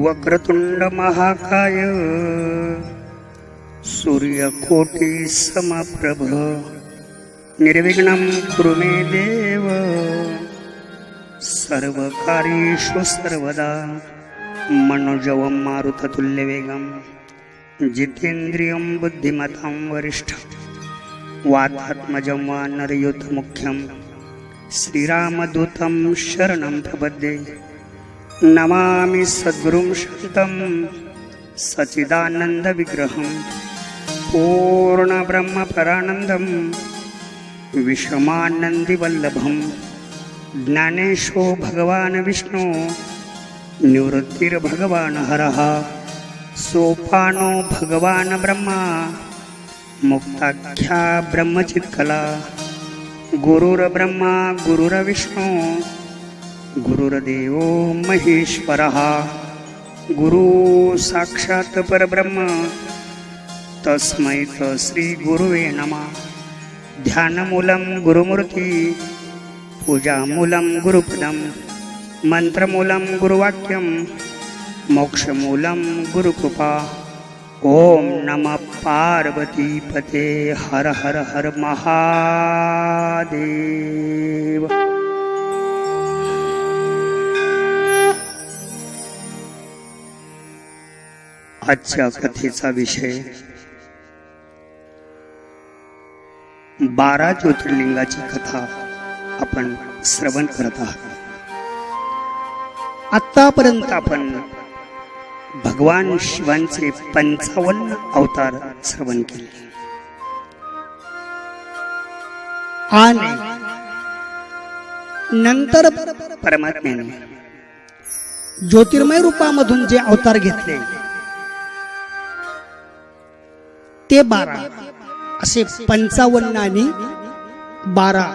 वक्रतुंड महाकाय सूर्यकोटी समप्रभ निर्विघ्नं कुरु मे देव सर्वकार्येषु सर्वदा मनोजवं मारुततुल्यवेगं जितेन्द्रियं बुद्धिमतां वरिष्ठं वातात्मजं वानरयूथमुख्यं श्रीरामदूतं शरणं प्रपद्ये नमामि सद्गुरुं शान्तं सच्चिदानन्दविग्रहं पूर्णब्रह्मपरानन्दं विषमानन्दिवल्लभं ज्ञानेशो भगवान् विष्णु निवृत्तिर्भगवान् हरः सोपानो भगवान् ब्रह्मा मुक्ताख्या ब्रह्मचित्कला गुरुर्ब्रह्मा गुरुर्विष्णु गुरुर्देवो महेश्वरः गुरु साक्षात् परब्रह्म तस्मै श्री गुरुवे नमः ध्यानमूलं गुरुमूर्ति पूजामूलं गुरुपदं मंत्रमूलं गुरुवाक्यं मोक्षमूलं गुरुकृपा ओम नमः पार्वतीपते हर हर हर महादेव। आजच्या कथेचा विषय 12 ज्योतिर्लिंगाची कथा आपण श्रवण करत आहात। आतापर्यंत आपण भगवान शिवांचे 55 अवतार श्रवण केले आणि नंतर परमात्म्याने ज्योतिर्मय रूपामधून जे अवतार घेतले ते 12 असे 55 आणि 12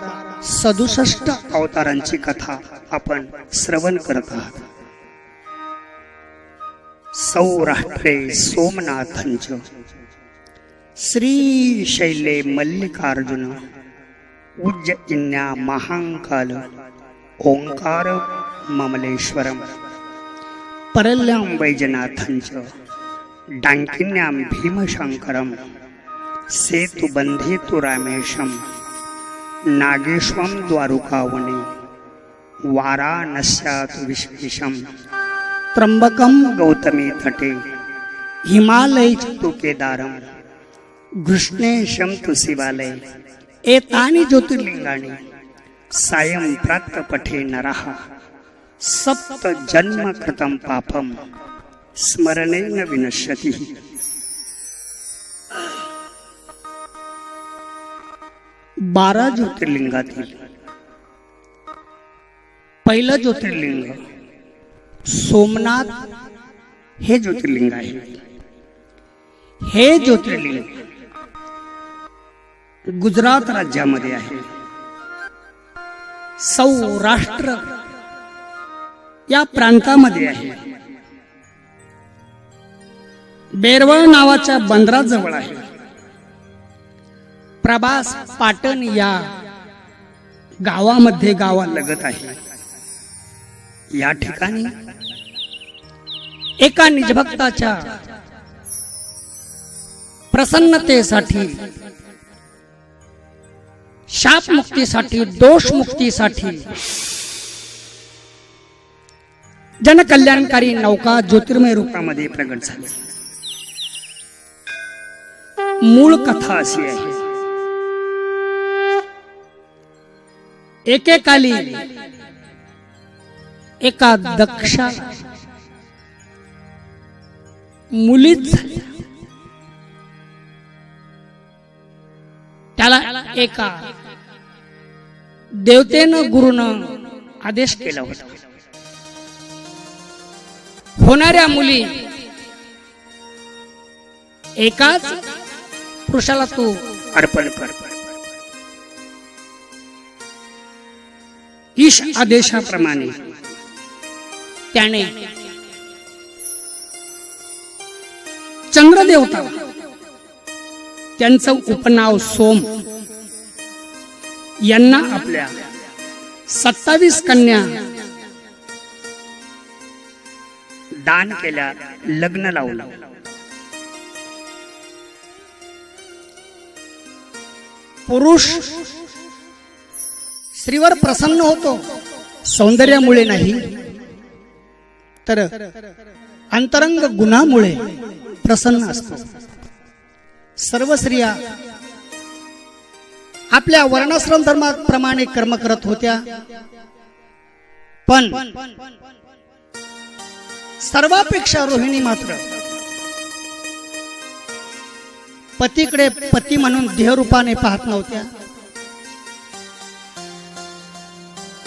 67 अवतारांची कथा आपण श्रवण करत आहात। सौराष्ट्रे सोमनाथंच श्रीशैले मल्लिकार्जुन उज्जयिन्या महाकाल ओंकार ममलेश्वरम परल्यां वैजनाथंच डांकिन्यां भीमशंकरम सेतुबंधे तु रामेशम नागेश्वं द्वारुकावने वाराणस्यात् विश्वेशम त्र्यंबकं गौतमी तटे हिमालय तु केदारम कृष्णेशं तु शिवालय एतानि ज्योतिर्लिंगानि सायं प्रातः पठे नरः सप्त जन्म कृतं पापं स्मरणेन विनश्यति। 12 ज्योतिर्लिंगातील पहिलं ज्योतिर्लिंग सोमनाथ हे ज्योतिर्लिंग आहे। हे ज्योतिर्लिंग गुजरात राज्यामध्ये आहे। सौराष्ट्र या प्रांतामध्ये आहे। बेरवळ नावाच्या बंदराजवळ आहे। प्रभास पाटण या गावामध्ये गावालगत आहे। या ठिकाणी एका निजभक्ताच्या प्रसन्नतेसाठी शापमुक्तीसाठी दोषमुक्तीसाठी जनकल्याणकारी नौका ज्योतिर्मय रूपामध्ये प्रगट झाली। मूळ कथा अशी आहे। एकेकाली एका दक्षा मुलीच झाल्या। त्याला एका देवतेनं गुरुनं आदेश केला होता, होणाऱ्या मुली एकाच पुरुषाला तू अर्पण कर। ईश आदेशाप्रमाणे त्याने चंद्रदेवता त्यांचं उपनाव सोम यांना आपल्या 27 कन्या दान केल्या, लग्न लावलं. पुरुष स्त्रीवर प्रसन्न होतो सौंदर्यामुळे नाही, तर अंतरंग गुणामुळे प्रसन्न असतो. सर्व स्त्रिया आपल्या वर्णाश्रम धर्माप्रमाणे कर्म करत होत्या, पण सर्वापेक्षा रोहिणी मात्र पतीकडे पती म्हणून देहरूपाने पाहत नव्हत्या.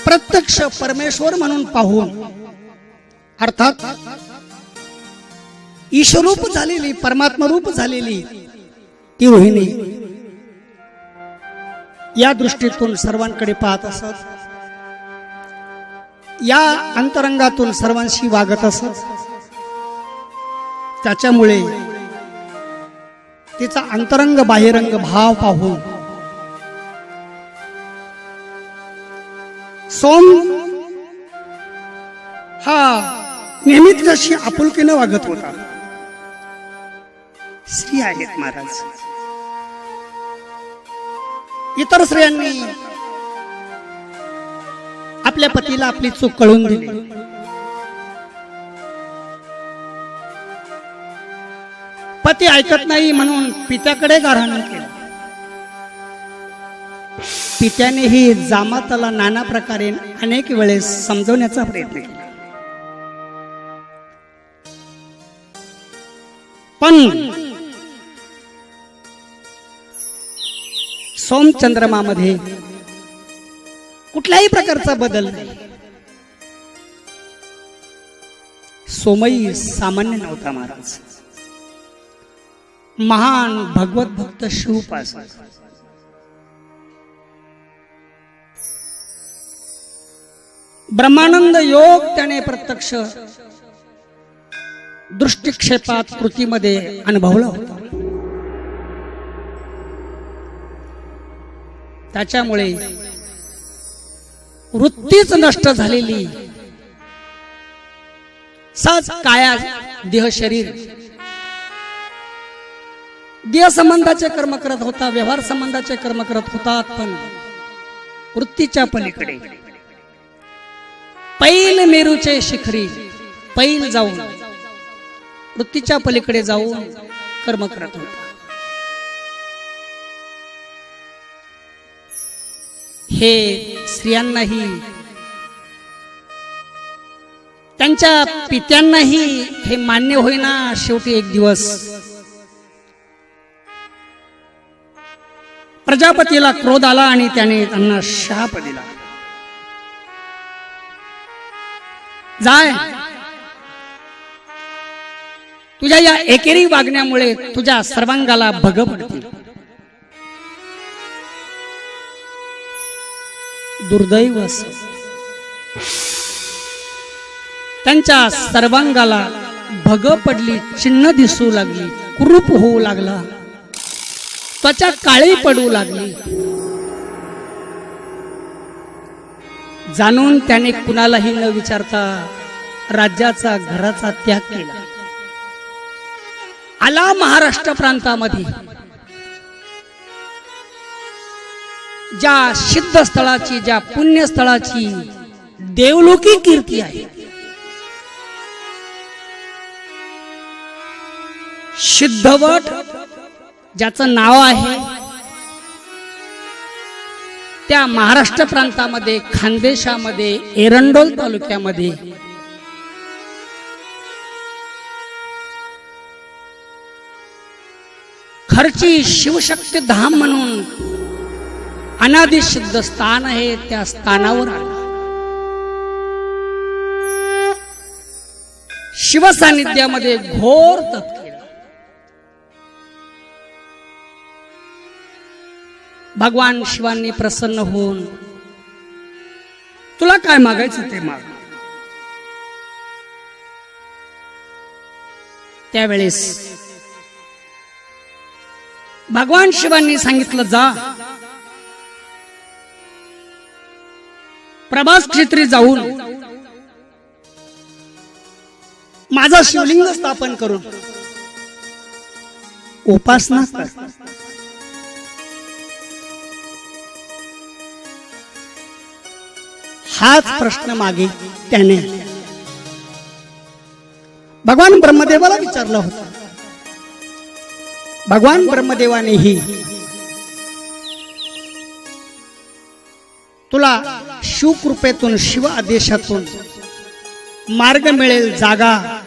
प्रत्यक्ष परमेश्वर म्हणून पाहून, अर्थात ईश्वरूप झालेली, परमात्मा रूप झालेली ती रोहिणी या दृष्टीतून सर्वांकडे पाहत असत, या अंतरंगातून सर्वांशी वागत असत. त्याच्यामुळे तिचा अंतरंग बाह्यरंग भाव पाहून सोम हा नेहमी तिच्याशी आपुलकीने वागत होता. स्त्री आहेत महाराज. इतर स्त्रियांनी आपल्या पतीला आपली चूक कळून दिली. पती ऐकत नाही म्हणून पित्याकडे गारहाण केलं. पित्यानेही जामाताला नाना प्रकारे अनेक वेळेस समजवण्याचा प्रयत्न केला, पण सोमचंद्रमामध्ये कुठल्याही प्रकारचा बदल नाही. सोमई सामान्य नव्हता महाराज. महान भगवत भक्त शिवपासक. ब्रह्मानंद योग त्याने प्रत्यक्ष दृष्टिक्षेपात कृतीमध्ये अनुभवला होता. त्याच्यामुळे वृत्तीच नष्ट झालेली सहज काया देह शरीर देह संबंधाचे कर्म करत होता, व्यवहार संबंधाचे कर्म करत होता, पण वृत्तीच्या पलीकडे पैल मेरूचे शिखरी पैल जाऊन वृत्तीच्या पलीकडे जाऊन कर्म करत होता. हे स्त्रियांनाही त्यांच्या पित्यांनाही हे मान्य होईना. शेवटी एक दिवस प्रजापतीला क्रोध आला आणि त्याने त्यांना शाप दिला. जाय, तुझ्या या एकेरी वागण्यामुळे तुझ्या सर्वांगाला भग पडतील. दुर्दैव असं त्यांच्या सर्वांगाला भग पडली, चिन्ह दिसू लागली, कुरूप होऊ लागला, त्वचा काळी पडू लागली. जाणून त्याने कुणालाही न विचारता राज्याचा घराचा त्याग केला. आला महाराष्ट्र प्रांतामध्ये ज्या सिद्ध स्थळाची, ज्या पुण्यस्थळाची देवलोकी कीर्ती आहे, सिद्धवट ज्याचं नाव आहे, त्या महाराष्ट्र प्रांतामध्ये खानदेशामध्ये एरंडोल तालुक्यामध्ये खर्ची शिवशक्ती धाम म्हणून अनादि सिद्ध स्थान आहे. त्या स्थानावर शिवसान्निध्यामध्ये घोर तप केला. भगवान शिवांनी प्रसन्न होऊन तुला काय मागायचं ते माग. त्यावेळेस भगवान शिवांनी सांगितलं, जा प्रभास क्षेत्री जाऊन माझा शिवलिंग स्थापन करून उपासना कर. हाच प्रश्न मागे त्याने भगवान ब्रह्मदेवाला विचारला होता. भगवान ब्रह्मदेवानेही तुला शिवकृपेतून शिव आदेशातून मार्ग मिळेल, जागा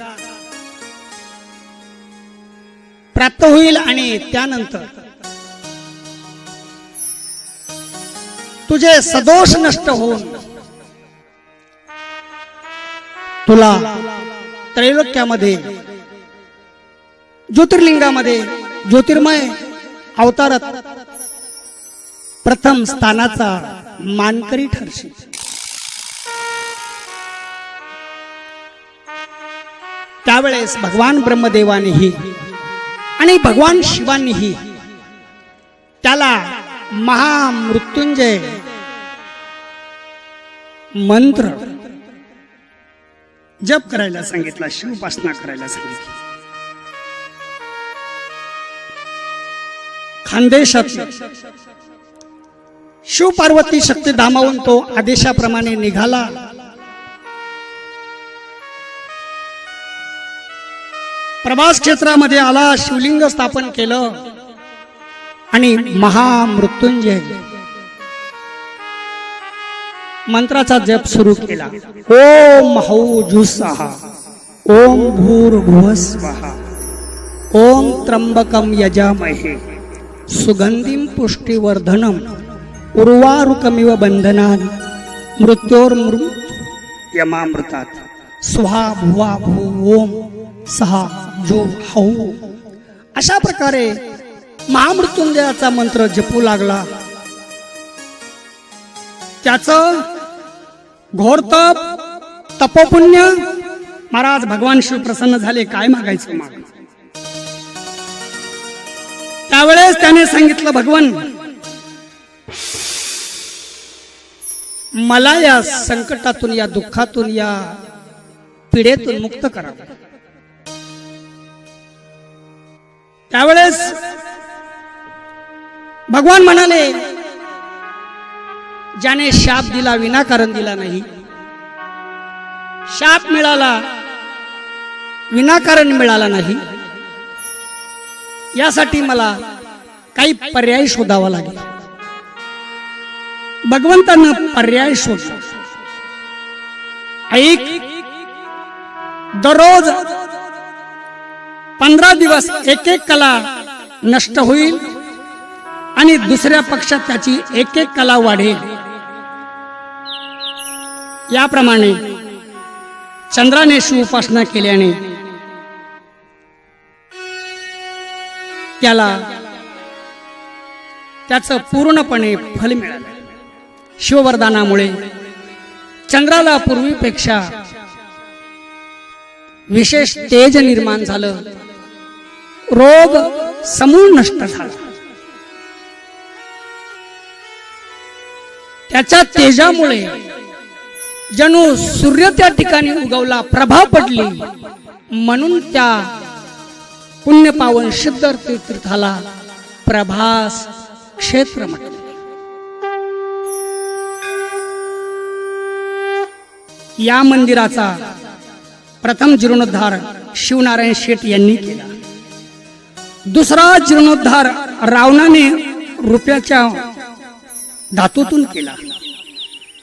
प्राप्त होईल आणि त्यानंतर तुझे सदोष नष्ट होऊन तुला त्रैलोक्यामध्ये ज्योतिर्लिंगामध्ये ज्योतिर्मय अवतारात प्रथम स्थानाचा मानकरी ठरशील. त्यावेळेस भगवान ब्रह्मदेवानेही आणि भगवान शिवांनीही त्याला महामृत्युंजय मंत्र जप करायला सांगितला, शिवोपासना करायला सांगितली. खानदेशात शिव पार्वती शक्तिधामावून तो आदेशाप्रमाणे निघाला. प्रभास क्षेत्रामध्ये आला, शिवलिंग स्थापन केलं आणि महामृत्युंजय मंत्राचा जप सुरू केला. ओम हौजुस्सः, ओम भूर्भुवस्वः, ओम त्र्यंबकं यजामहे सुगंधिं पुष्टिवर्धनम् उर्वारुकमिव बंधनात् मृत्योर्मृत्युयमामृतात् स्वाहा भुवा भू ओम सहा जो हौ. अशा प्रकारे महामृत्युंजयाचा मंत्र जपू लागला. त्याचं घोर तप तपोपुण्य महाराज भगवान शिव प्रसन्न झाले. काय मागायचं माग. त्यावेळेस त्याने सांगितलं, भगवान मला या संकटातून, या दुःखातून, या पीडेतून मुक्त करा. त्यावेळेस भगवान म्हणाले, ज्याने शाप दिला विनाकारण दिला नाही. शाप मिळाला विनाकारण मिळाला नाही. यासाठी मला काही पर्याय शोधावा लागेल. भगवंतानं पर्याय शोधला. ऐक, दररोज 15 दिवस एक एक कला नष्ट होईल आणि दुसऱ्या पक्षात त्याची एक एक कला वाढेल. याप्रमाणे चंद्राने शिव उपासना केल्याने त्याला त्याचं पूर्णपणे फल मिळालं. शिववरदानामुळे चंद्राला पूर्वीपेक्षा विशेष तेज निर्माण झालं. रोग समूळ नष्ट झाला. त्याच्या तेजामुळे जणू सूर्य त्या ठिकाणी उगवला, प्रभा पडली. म्हणून त्या पुण्यपावन सिद्ध तीर्थाला प्रभास क्षेत्र म्हटले. या मंदिराचा प्रथम जीर्णोद्धार शिवनारायण शेठ यांनी केला. दुसरा जीर्णोद्धार रावणाने रुपयाच्या धातूतून केला.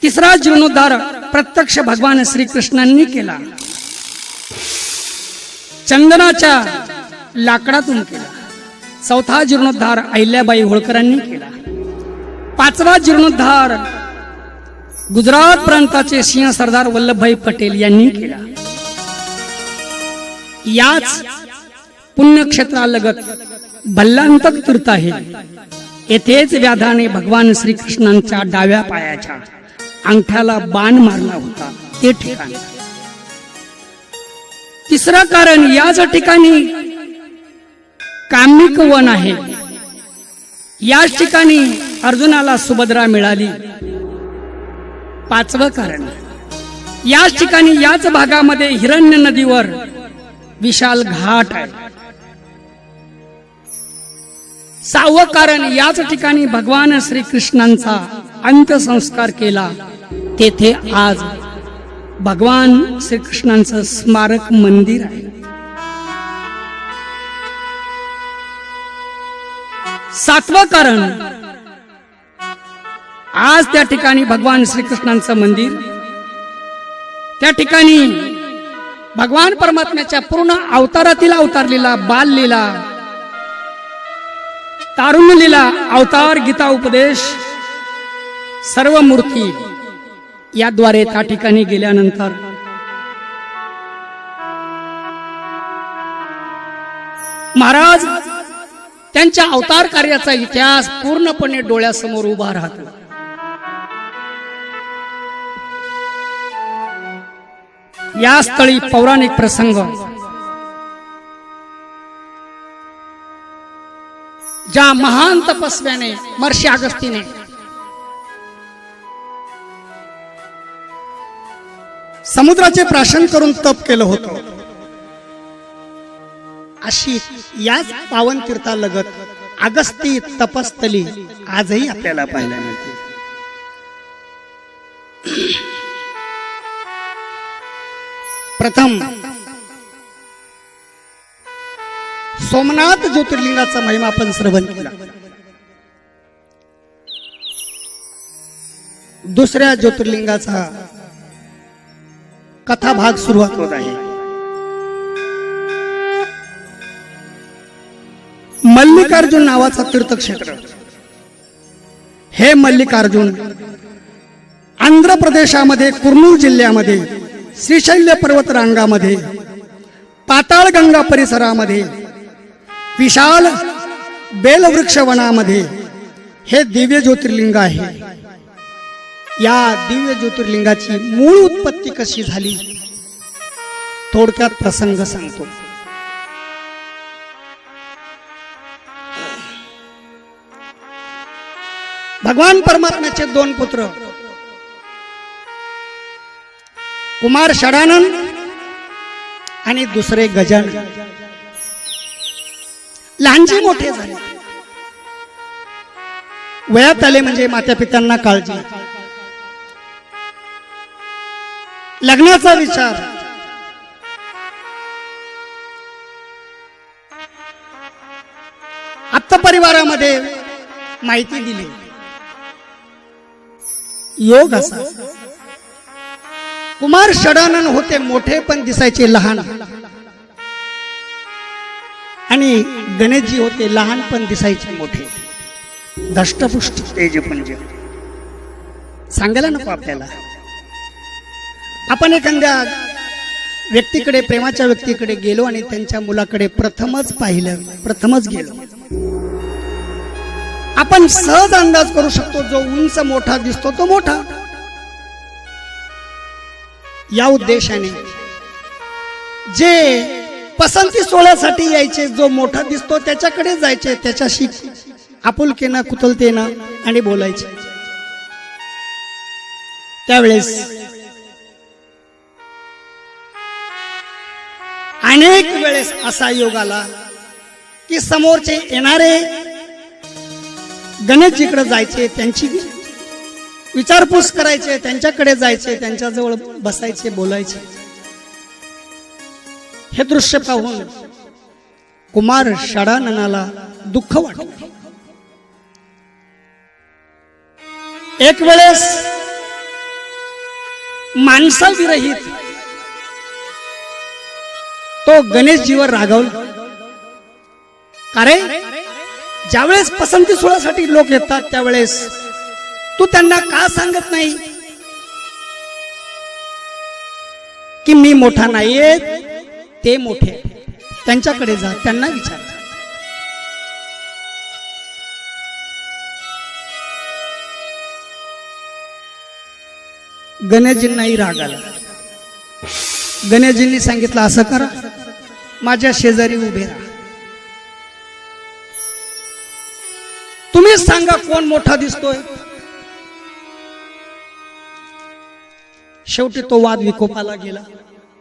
तिसरा जीर्णोद्धार प्रत्यक्ष भगवान श्रीकृष्णांनी केला. चंदनाच्या लाकडातून केला. चौथा जीर्णोद्धार अहिल्याबाई होळकरांनी केला. पाचवा जीर्णोद्धार गुजरात प्रांताचे सिंह सरदार वल्लभभाई पटेल यांनी केला. याच पुण्यक्षेत्रालगत भल्लांतक तीर्थ आहे. येथेच व्याधाने भगवान श्रीकृष्णांच्या डाव्या पायाच्या अंगठ्याला बाण मारला होता. ते ठिकाण. तिसरं कारण, याच ठिकाणी कामिक वन आहे. याच ठिकाणी अर्जुनाला सुभद्रा मिळाली. पाचवं कारण, याच ठिकाणी याच भागामध्ये हिरण्य नदीवर विशाल घाट आहे. 6वं कारण, याच ठिकाणी भगवान श्रीकृष्णांचा अंत्यसंस्कार केला. तेथे आज भगवान श्रीकृष्णांचं स्मारक मंदिर आहे. 7वं कारण, आज त्या ठिकाणी भगवान श्रीकृष्णांचं मंदिर, त्या ठिकाणी भगवान परमात्म्याच्या पूर्ण अवतारातील अवतार लीला, बाल लीला, तारुण्य लीला, अवतार, गीता उपदेश, सर्व मूर्ती याद्वारे त्या ठिकाणी गेल्यानंतर महाराज त्यांच्या अवतार कार्याचा इतिहास पूर्णपणे डोळ्यासमोर उभा राहतो. या स्थळी पौराणिक प्रसंग, ज्या महान तपस्व्याने महर्षी अगस्तीने समुद्राचे प्राशन करून तप केलं होतं, अशी याच पावन तीर्थालगत अगस्ती तपस्थली आजही आपल्याला पाहायला मिळते. प्रथम सोमनाथ ज्योतिर्लिंगाचा महिमा आपण श्रवण केला. दुसऱ्या ज्योतिर्लिंगाचा कथा भाग सुरुवात होत आहे. मल्लिकार्जुन नावाचा तीर्थक्षेत्र. हे मल्लिकार्जुन आंध्र प्रदेशामध्ये कुर्नूल जिल्ह्यामध्ये श्रीशैल्य पर्वत रांगामध्ये पाताळगंगा परिसरामध्ये विशाल बेलवृक्ष वनामध्ये हे दिव्य ज्योतिर्लिंग आहे. या दिव्य ज्योतिर्लिंगाची मूळ उत्पत्ती कशी झाली, थोडक्यात प्रसंग सांगतो. भगवान परमात्म्याचे 2 पुत्र, कुमार षडानन आणि दुसरे गजानन, लहानचे मोठे झाले. वयात आले म्हणजे माता पित्यांना काळजी, लग्नाचा विचार, आत्ता परिवारामध्ये माहिती दिली. योग असा, कुमार षडानन होते मोठे पण दिसायचे लहान, आणि गणेशजी होते लहान पण दिसायचे मोठे, धष्टपुष्ट तेजपुंज. सांगायला नको आपल्याला. आपण एखाद्या व्यक्तीकडे, प्रेमाच्या व्यक्तीकडे गेलो आणि त्यांच्या मुलाकडे प्रथमच पाहिलं, प्रथमच गेलो, आपण सहज अंदाज करू शकतो जो उंच मोठा दिसतो तो मोठा. या उद्देशाने जे पसंती सोहळ्यासाठी यायचे, जो मोठा दिसतो त्याच्याकडे जायचे, त्याच्याशी आपुलकीनं कुतलतेनं आणि बोलायचे. त्यावेळेस अनेक वेळेस असा योग आला की समोरचे येणारे गणेशजीकडे जायचे, त्यांची विचारपूस करायचे, त्यांच्याकडे जायचे, त्यांच्याजवळ बसायचे, बोलायचे. हे दृश्य पाहून कुमार षडाननाला दुःख वाटलं. एक वेळेस माणसाविरहित तो गणेशजीवर रागावला. कारण ज्यावेळेस पसंती सोहळ्यासाठी लोक येतात त्यावेळेस तू त्यांना का सांगत नाही की मी मोठा नाहीये, ते मोठे, त्यांच्याकडे जा, त्यांना विचार. गणेशजींनाही राग आला. गणेशजींनी सांगितलं, असं करा, माझ्या शेजारी उभे राहा, तुम्हीच सांगा कोण मोठा दिसतोय. शेवटी तो वाद विकोपाला गेला,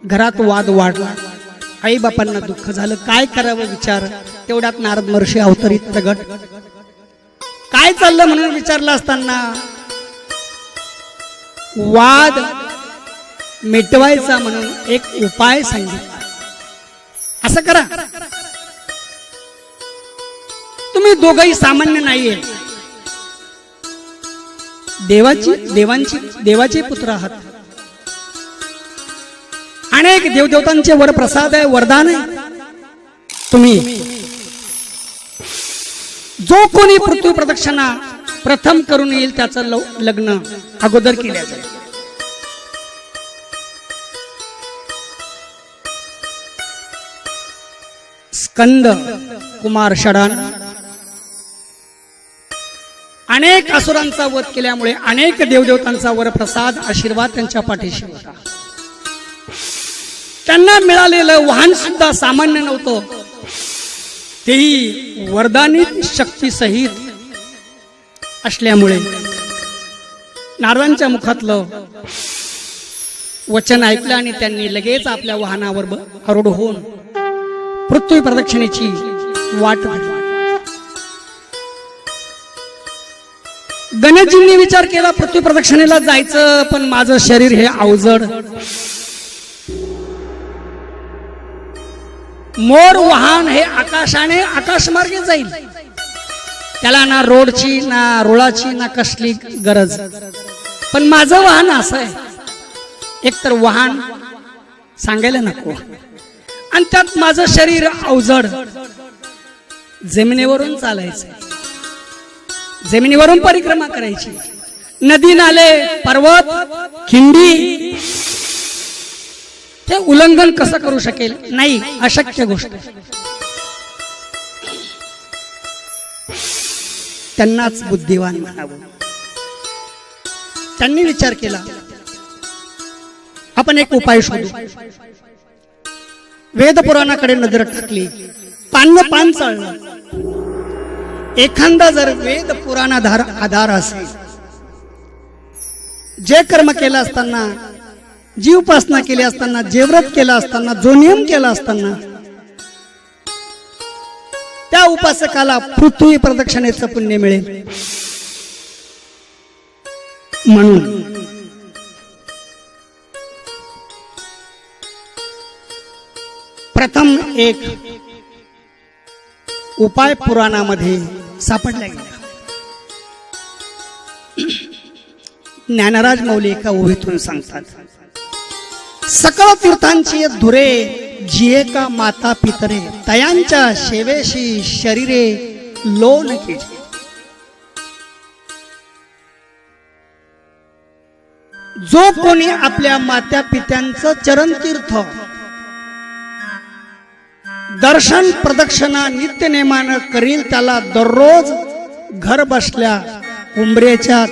घरात वाद वाढला आई बापांना दुःख झालं, काय करावं विचार. तेवढ्यात नारद महर्षी अवतरित प्रगट. काय चाललं म्हणून विचारलं असताना वाद मिटवायचा म्हणून एक उपाय सांगितला. असं करा, तुम्ही दोघंही सामान्य नाहीये, देवाचे पुत्र आहात. अनेक देवदेवतांचे वरप्रसाद आहे, वरदान आहे. तुम्ही जो कोणी पृथ्वी प्रदक्षिणा प्रथम करून येईल त्याचं लग्न अगोदर केल्या जाईल. स्कंद कुमार षडान अनेक असुरांचा वध केल्यामुळे अनेक देवदेवतांचा वरप्रसाद आशीर्वाद त्यांच्या पाठीशी होता. त्यांना मिळालेलं वाहन सुद्धा सामान्य नव्हतं, तेही वरदानित शक्ती सहित असल्यामुळे नारदांच्या मुखातलं वचन ऐकलं आणि त्यांनी लगेच आपल्या वाहनावर आरूढ होऊन पृथ्वी प्रदक्षिणेची वाट धरली. गणेशजींनी विचार केला पृथ्वी प्रदक्षिणेला जायचं, पण माझं शरीर हे अवजड. मोर वाहन हे आकाशाने आकाशमार्गे जाईल, त्याला ना रोडची ना रुळाची ना कसली गरज. पण माझं वाहन असं आहे, एकतर वाहन सांगायला नको आणि त्यात माझं शरीर अवजड. जमिनीवरून चालायचं, जमिनीवरून परिक्रमा करायची. नदी नाले पर्वत खिंडी ते उल्लंघन कसं करू शकेल? नाही, अशक्य गोष्ट. त्यांनाच बुद्धिवान म्हणावं. त्यांनी विचार केला, आपण एक उपाय शोधू. वेद पुराणाकडे नजर टाकली, पान चाललं. एखादा जर वेद पुराण आधार असेल, जे कर्म केलं असताना, जी उपासना केली असताना, जे व्रत केलं असताना, जो नियम केला असताना, त्या उपासकाला पृथ्वी प्रदक्षिणेचं पुण्य मिळेल. म्हणून प्रथम एक उपाय पुराणामध्ये सापडला गेला. ज्ञानराज मौली एका ओवीतून सांगतात, सकळ तीर्थांची धुरे जिये का माता पितरे, तयांच्या शेवेशी शरीरे लोन केली. जो कोणी आपल्या मात्या पित्यांचं चरण तीर्थ दर्शन प्रदक्षिणा नित्य नेमानं करील, त्याला दररोज घर बसल्या उंबरेच्या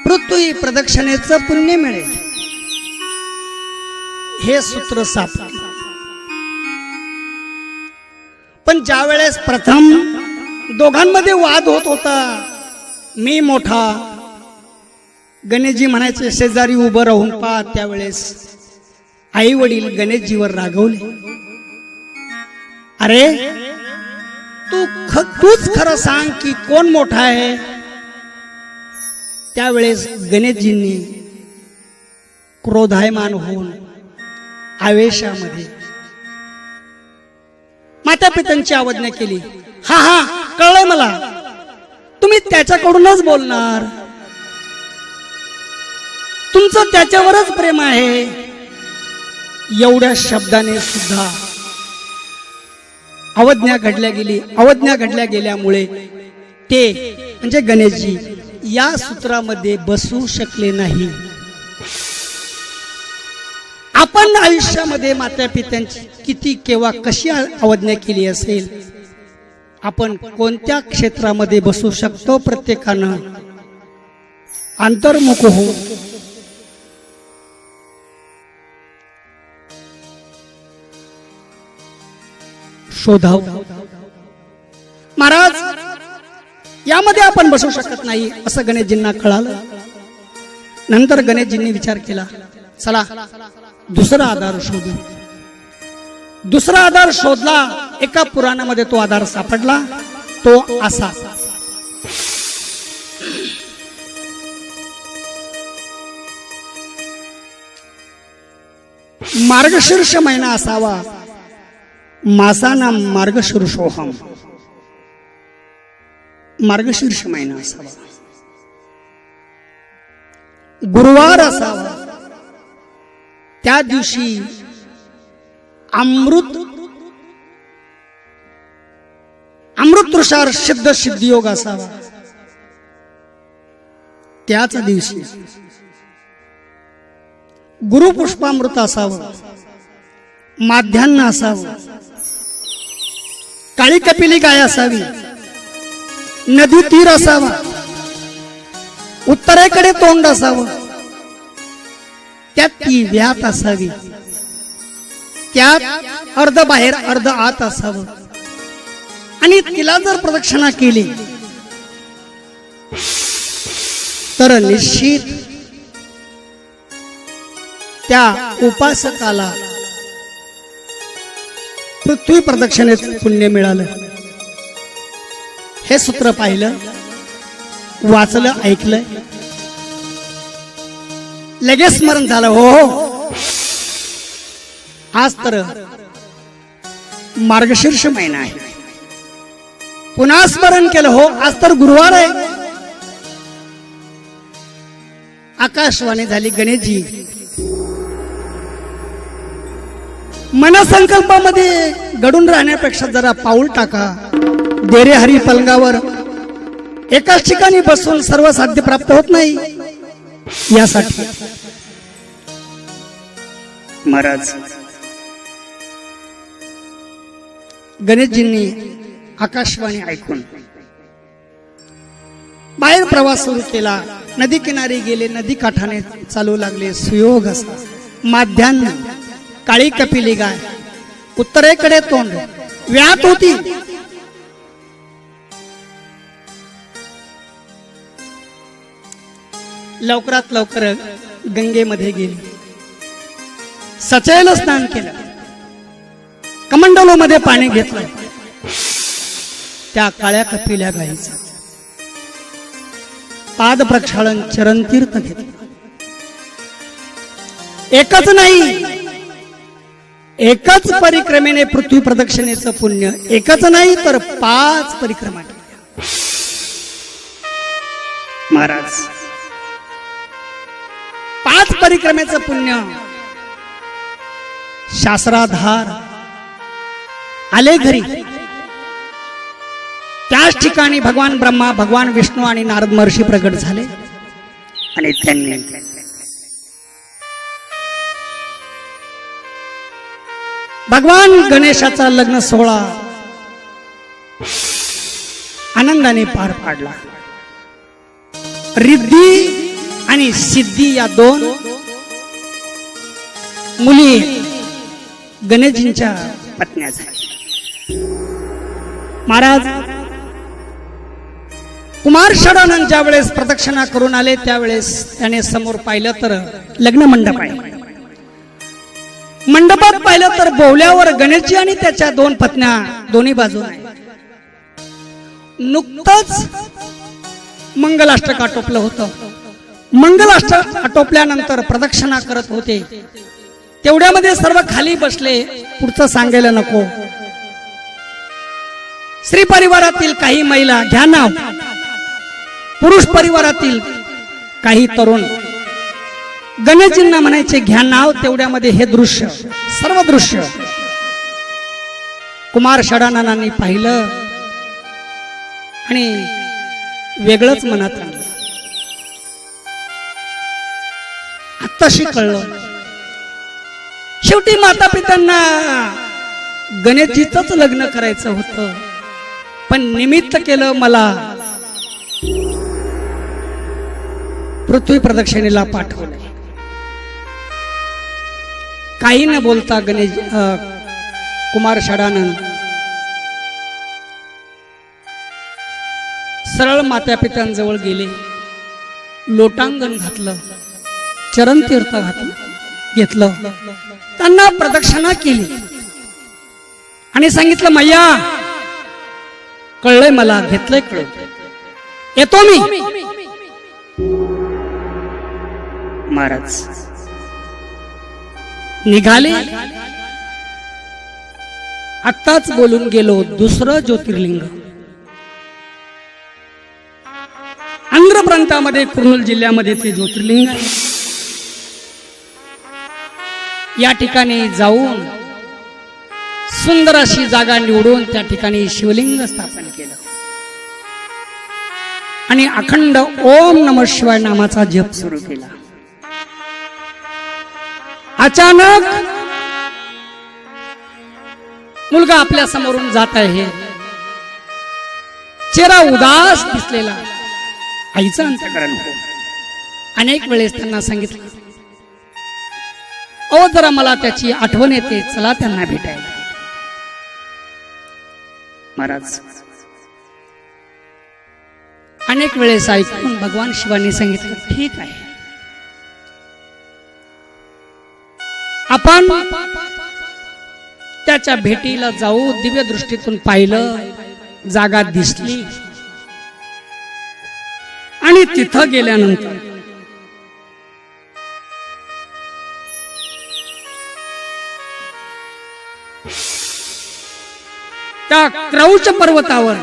पृथ्वी प्रदक्षिणेचं पुण्य मिळेल. हे सूत्र सापडलं. पण ज्या वेळेस प्रथम दोघांमध्ये वाद होत होता, मी मोठा, गणेशजी म्हणायचे शेजारी उभं राहून पहा, त्यावेळेस आई वडील गणेशजीवर रागवले. अरे तूच खरं सांग की कोण मोठा आहे. त्यावेळेस गणेशजींनी क्रोधायमान होऊन आवेशामध्ये माता पित्यांची अवज्ञा केली. हा कळलंय मला, तुम्ही त्याच्याकडूनच बोलणार, तुमचं त्याच्यावरच प्रेम आहे. एवढ्या शब्दाने सुद्धा अवज्ञा घडल्या गेल्यामुळे ते म्हणजे गणेशजी या सूत्रामध्ये बसू शकले नाही. आपण आयुष्यामध्ये माता पित्यांची किती केव्हा कशी अवज्ञा केली असेल, आपण कोणत्या क्षेत्रामध्ये बसू शकतो, प्रत्येकानं अंतर्मुख हो. शोधाव. महाराज यामध्ये आपण बसू शकत नाही असं गणेशजींना कळालं. नंतर गणेशजींनी विचार केला, चला दुसरा आधार शोधू. दुसरा आधार शोधला, एका पुराणामध्ये तो आधार सापडला, तो असा. मार्गशीर्ष महिना असावा, मासाना मार्गशीर्षोहम. मार्गशीर्ष महिना असावा, गुरुवार असावा, त्या दिवशी अमृत तुषार सिद्ध सिद्धियोग असावा, त्याच दिवशी गुरुपुष्पामृत असावं, माध्यान्ह असावं, काळी कपिली गाय असावी, नदी तीर असावा, उत्तरेकडे तोंड असावं, त्यात ती व्यात असावी, त्यात अर्ध बाहेर अर्ध आत असावं, आणि तिला जर प्रदक्षिणा केली तर निश्चित त्या उपासकाला पृथ्वी प्रदक्षिणेचं पुण्य मिळालं. हे सूत्र पाहिलं, वाचलं, ऐकलं, लगेच स्मरण झालं. हो, आज तर मार्गशीर्ष महिना आहे. पुन्हा स्मरण केलं, हो आज तर गुरुवार आहे. आकाशवाणी झाली, गणेशजी मनसंकल्पामध्ये गडून राहण्यापेक्षा जरा पाऊल टाका. देरे हरी पलंगावर एकाच ठिकाणी बसून सर्व साध्य प्राप्त होत नाही. यासाठी महाराज गणेशजींनी आकाशवाणी ऐकून बाहेर प्रवास सुरू केला. नदी किनारी गेले, नदी काठाने चालू लागले. सुयोग असा, माध्यान्ह, काळी कपिली गाय, उत्तरेकडे तोंड, व्यात होती. लवकरात लवकर गंगेमध्ये गेली, सचैल स्नान केलं, कमंडलो मध्ये पाणी घेतलं. त्या काळ्या कपिल्या गायीचं पाद प्रक्षालन, चरण तीर्थ घेतलं. एकच नाही, एकच परिक्रमेने पृथ्वी प्रदक्षिणेचं पुण्य, एकच नाही तर 5 परिक्रमा केल्या. महाराज 5 परिक्रमेचं पुण्य शास्त्राधार आले घरी. त्याच ठिकाणी भगवान ब्रह्मा, भगवान विष्णू आणि नारद महर्षी प्रगट झाले. आणि त्यांनी भगवान गणेशाचा लग्न सोहळा आनंदाने पार पाडला. रिद्धी आणि सिद्धी या 2 मुली गणेशजींच्या पत्न्या झाल्या. महाराज कुमार षडानंद ज्या वेळेस प्रदक्षिणा करून आले त्यावेळेस त्याने समोर पाहिलं तर लग्न मंडप आहे. मंडपात पाहिलं तर बोवल्यावर गणेशजी आणि त्याच्या 2 पत्न्या दोन्ही बाजूने. नुकतंच मंगलाष्टक आटोपलं होतं. मंगलाष्टक आटोपल्यानंतर प्रदक्षिणा करत होते, तेवढ्यामध्ये सर्व खाली बसले. पुढचं सांगायला नको. स्त्री परिवारातील काही महिला, घ्या नाव, पुरुष परिवारातील काही तरुण गणेशजींना म्हणायचे घ्या नाव. तेवढ्यामध्ये हे दृश्य, सर्व दृश्य कुमार षडाननांनी पाहिलं आणि वेगळंच मनात आणलं. आत्ताशी कळलं, शेवटी माता पित्यांना गणेशजीचंच लग्न करायचं होतं, पण निमित्त केलं मला पृथ्वी प्रदक्षिणेला पाठवलं. काही न बोलता गणेश कुमार षडानंद सरळ माता पित्यांजवळ गेले. लोटांगण घातलं, चरण तीर्थ घेतलं, त्यांना प्रदक्षिणा केली. आणि सांगितलं मैया कळलंय मला, घेतलंय कळ, येतो मी. महाराज निघाले. आत्ताच बोलून गेलो दुसरं ज्योतिर्लिंग आंध्र प्रांतामध्ये कुर्नूल जिल्ह्यामध्ये ते ज्योतिर्लिंग आहे. या ठिकाणी जाऊन सुंदर अशी जागा निवडून त्या ठिकाणी शिवलिंग स्थापन केलं आणि अखंड ओम नमः शिवाय नामाचा जप सुरू केला. अचानक मुलगा आपल्या समोरून जात आहे. चेहरा उदास दिसलेला. आईचं अंतःकरण हो. अनेक वेळेस त्यांना सांगितलं, ओ जरा मला त्याची आठवण येते, चला त्यांना भेटायला. महाराज अनेक वेळेस ऐकून भगवान शिवानी सांगितलं, ठीक आहे, आपण त्याच्या भेटीला जाऊ. दिव्य दृष्टीतून पाहिलं, जागा दिसली आणि तिथं गेल्यानंतर त्या क्रौच पर्वतावर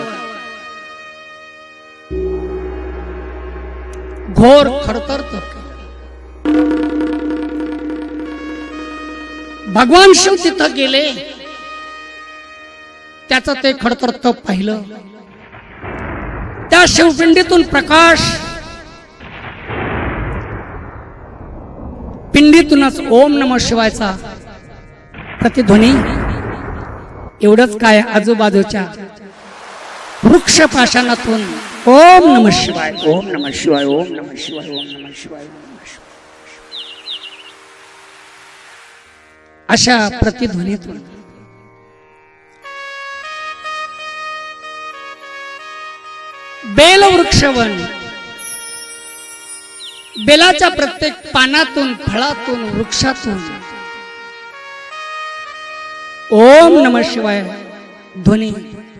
घोर खडतर तप केलं. भगवान शिव तिथं गेले. त्याचं ते खडतर तप पाहिलं. त्या शिवपिंडीतून प्रकाश, पिंडीतूनच ओम नमः शिवायचा प्रतिध्वनी. एवढंच काय, आजूबाजूच्या वृक्ष पाषाणातून ओम नमः शिवाय, ओम नमः शिवाय, ओम नमः शिवाय, ओम नमः शिवाय, ओम नमः शिवाय अशा प्रतिध्वनीतून बेलवृक्षवन, बेलाच्या प्रत्येक पानातून, फळातून, वृक्षातून ओम नमः शिवाय ध्वनी,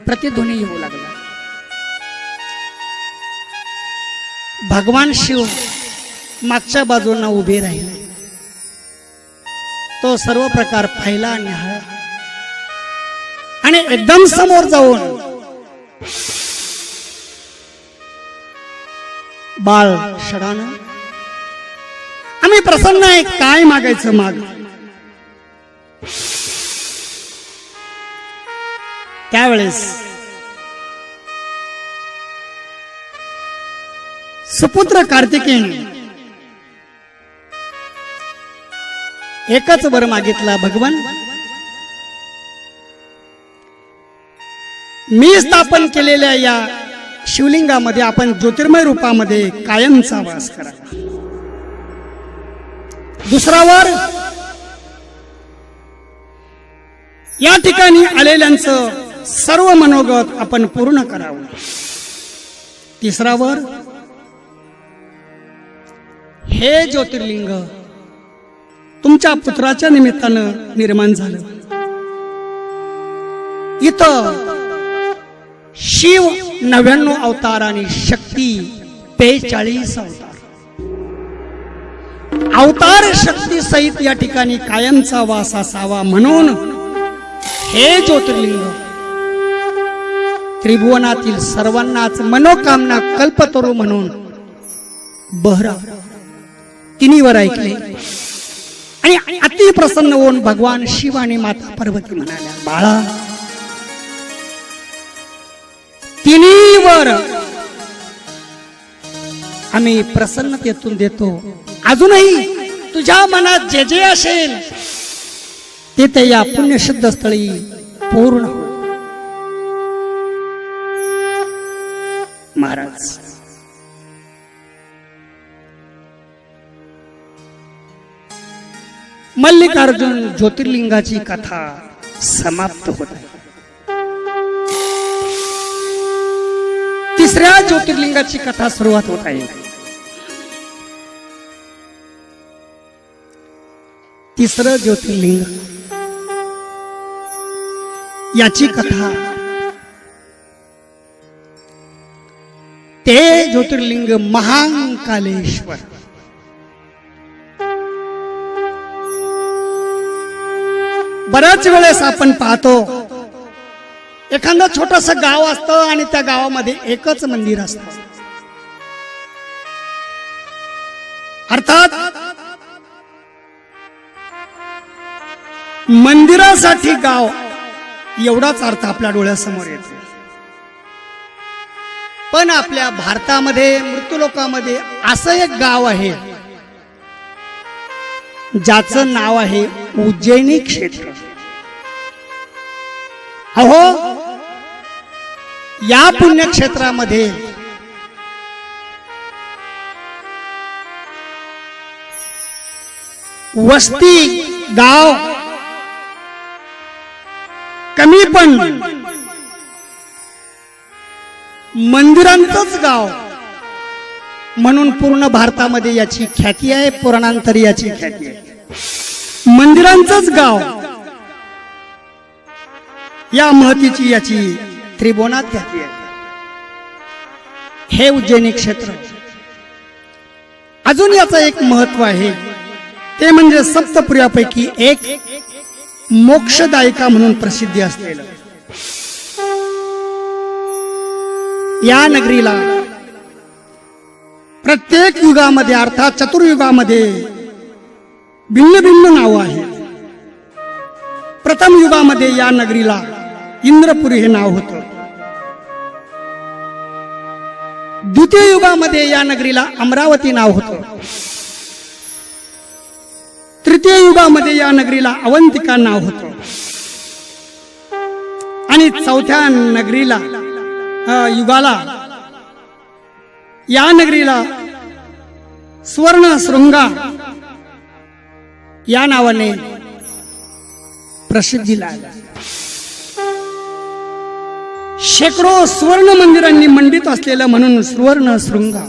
प्रतिध्वनी येऊ लागला. भगवान शिव मागच्या बाजूला उभे राहिले. तो सर्व प्रकार पाहिला, निहाळला आणि एकदम समोर जाऊन बाळ षडानं, आम्ही प्रसन्न आहे, काय मागायचं माग. त्यावेळेस सुपुत्र कार्तिकेयन एकच वर मागितला, भगवान मी स्थापन केलेल्या या शिवलिंगामध्ये आपण ज्योतिर्मय रूपामध्ये कायमचा वास करा. दुसरा वर, या ठिकाणी आलेल्यांचं सर्व मनोगत आपण पूर्ण करावं. तिसरा वर, हे ज्योतिर्लिंग तुमच्या पुत्राच्या निमित्तानं निर्माण झालं. इथं शिव 99 अवतार आणि शक्ती 45 अवतार. अवतार शक्ती सहित या ठिकाणी कायमचा वास असावा म्हणून हे ज्योतिर्लिंग त्रिभुवनातील सर्वांनाच मनोकामना कल्पतरू म्हणून बहरा. तिन्ही वर ऐकले आणि अति प्रसन्न होऊन भगवान शिव आणि माता पार्वती म्हणाल्या, बाळा तिन्ही वर आम्ही प्रसन्नतेतून देतो. अजूनही तुझ्या मनात जे जे असेल ते या पुण्यशुद्ध स्थळी पूर्ण हो. महाराज मल्लिकार्जुन ज्योतिर्लिंगाची कथा समाप्त होत आहे. तिसऱ्या ज्योतिर्लिंगाची कथा सुरुवात होत आहे. तिसरं ज्योतिर्लिंग याची कथा ते ज्योतिर्लिंग महाकालेश्वर. बऱ्याच वेळेस आपण पाहतो एखादं छोटस गाव असतं आणि त्या गावामध्ये एकच मंदिर असतं. अर्थात मंदिरासाठी गाव एवढाच अर्थ आपल्या डोळ्यासमोर येतो. पण आपल्या भारतामध्ये मृत्यूलोकामध्ये असं एक गाव आहे ज्याचं नाव आहे उज्जैनी क्षेत्र. अहो, या पुण्यक्षेत्रामध्ये वस्ती गाव कमी पण मंदिरांचंच गाव म्हणून पूर्ण भारतामध्ये याची ख्याती आहे. पुराणांतरी याची ख्याती आहे. मंदिरांचंच गाव या महतीची याची त्रिभुवनात ख्याती आहे. हे उज्जैनी क्षेत्र. अजून याचं एक महत्व आहे ते म्हणजे सप्तपुऱ्यापैकी एक मोक्षदायिका म्हणून प्रसिद्धी असलेलं या नगरीला प्रत्येक युगामध्ये अर्थात चतुर्युगामध्ये भिन्न भिन्न नावं आहेत. प्रथम युगामध्ये या नगरीला इंद्रपुरी हे नाव होतं. द्वितीय युगामध्ये या नगरीला अमरावती नाव होतं. तृतीय युगामध्ये या नगरीला अवंतिका नाव होतं. आणि चौथ्या युगाला या नगरीला स्वर्ण शृंगा या नावाने प्रसिद्धी लागली. शेकडो स्वर्ण मंदिरांनी मंडित असलेलं म्हणून सुवर्ण शृंगा.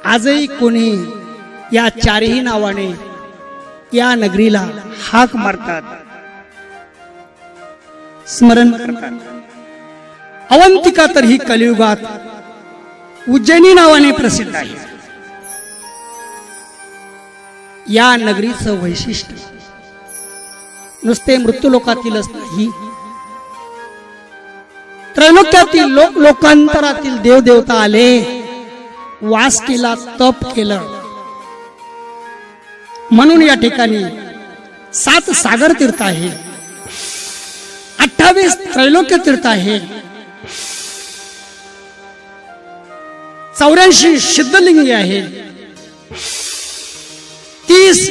आजही कोणी या चारही नावाने या नगरीला हाक मारतात, स्मरण करतात. अवंतिका तर ही कलियुगात उज्जैनी नावाने प्रसिद्ध आहे. या नगरीचं वैशिष्ट्य नुसते मृत्यूलोकातीलच नाही, त्रैलोक्यातील लोकांतरातील देवदेवता आले, वास केला, तप केलं. म्हणून या ठिकाणी 7 सागर तीर्थ आहे, 28 त्रैलोक्य तीर्थ आहे, 84 सिद्धलिंगे आहे, 30